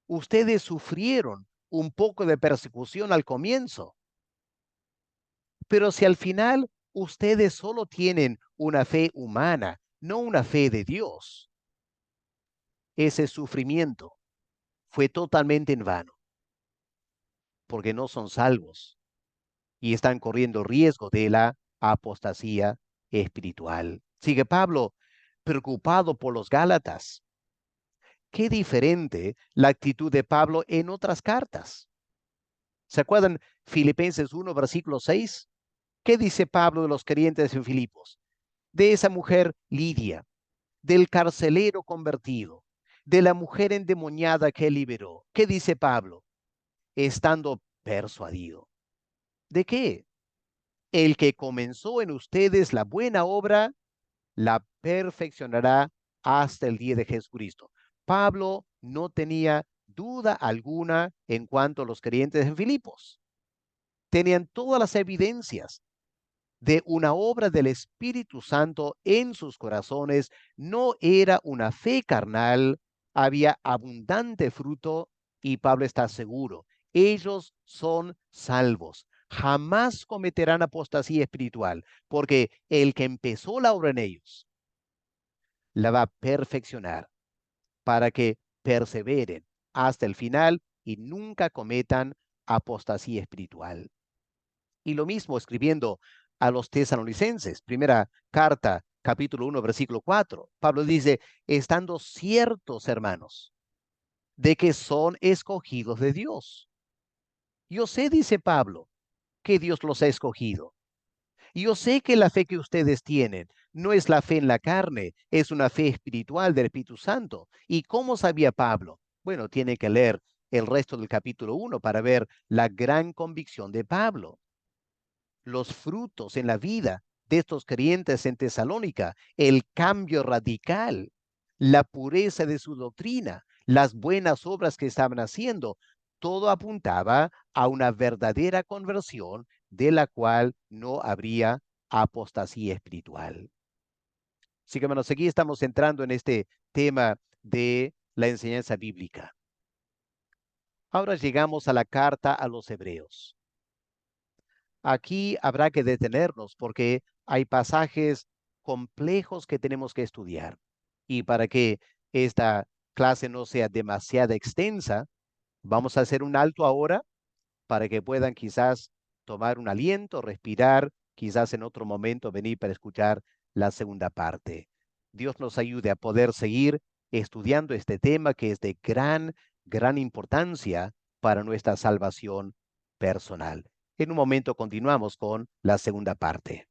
ustedes sufrieron un poco de persecución al comienzo, pero si al final ustedes solo tienen una fe humana, no una fe de Dios, ese sufrimiento fue totalmente en vano, porque no son salvos y están corriendo riesgo de la apostasía espiritual. Sigue Pablo, preocupado por los Gálatas. Qué diferente la actitud de Pablo en otras cartas. ¿Se acuerdan Filipenses 1, versículo 6? ¿Qué dice Pablo de los creyentes en Filipos? De esa mujer Lidia, del carcelero convertido, de la mujer endemoniada que liberó. ¿Qué dice Pablo? Estando persuadido. ¿De qué? El que comenzó en ustedes la buena obra, la perfeccionará hasta el día de Jesucristo. Pablo no tenía duda alguna en cuanto a los creyentes en Filipos. Tenían todas las evidencias de una obra del Espíritu Santo en sus corazones. No era una fe carnal, había abundante fruto y Pablo está seguro. Ellos son salvos. Jamás cometerán apostasía espiritual, porque el que empezó la obra en ellos la va a perfeccionar para que perseveren hasta el final y nunca cometan apostasía espiritual. Y lo mismo escribiendo a los tesalonicenses, primera carta, capítulo 1, versículo 4. Pablo dice, estando ciertos, hermanos, de que son escogidos de Dios. Yo sé, dice Pablo, que Dios los ha escogido. Yo sé que la fe que ustedes tienen no es la fe en la carne, es una fe espiritual del Espíritu Santo. ¿Y cómo sabía Pablo? Bueno, tiene que leer el resto del capítulo 1 para ver la gran convicción de Pablo. Los frutos en la vida de estos creyentes en Tesalónica, el cambio radical, la pureza de su doctrina, las buenas obras que estaban haciendo, todo apuntaba a una verdadera conversión de la cual no habría apostasía espiritual. Así que, hermanos, aquí estamos entrando en este tema de la enseñanza bíblica. Ahora llegamos a la carta a los Hebreos. Aquí habrá que detenernos porque hay pasajes complejos que tenemos que estudiar. Y para que esta clase no sea demasiado extensa, vamos a hacer un alto ahora para que puedan quizás tomar un aliento, respirar, quizás en otro momento venir para escuchar la segunda parte. Dios nos ayude a poder seguir estudiando este tema que es de gran importancia para nuestra salvación personal. En un momento continuamos con la segunda parte.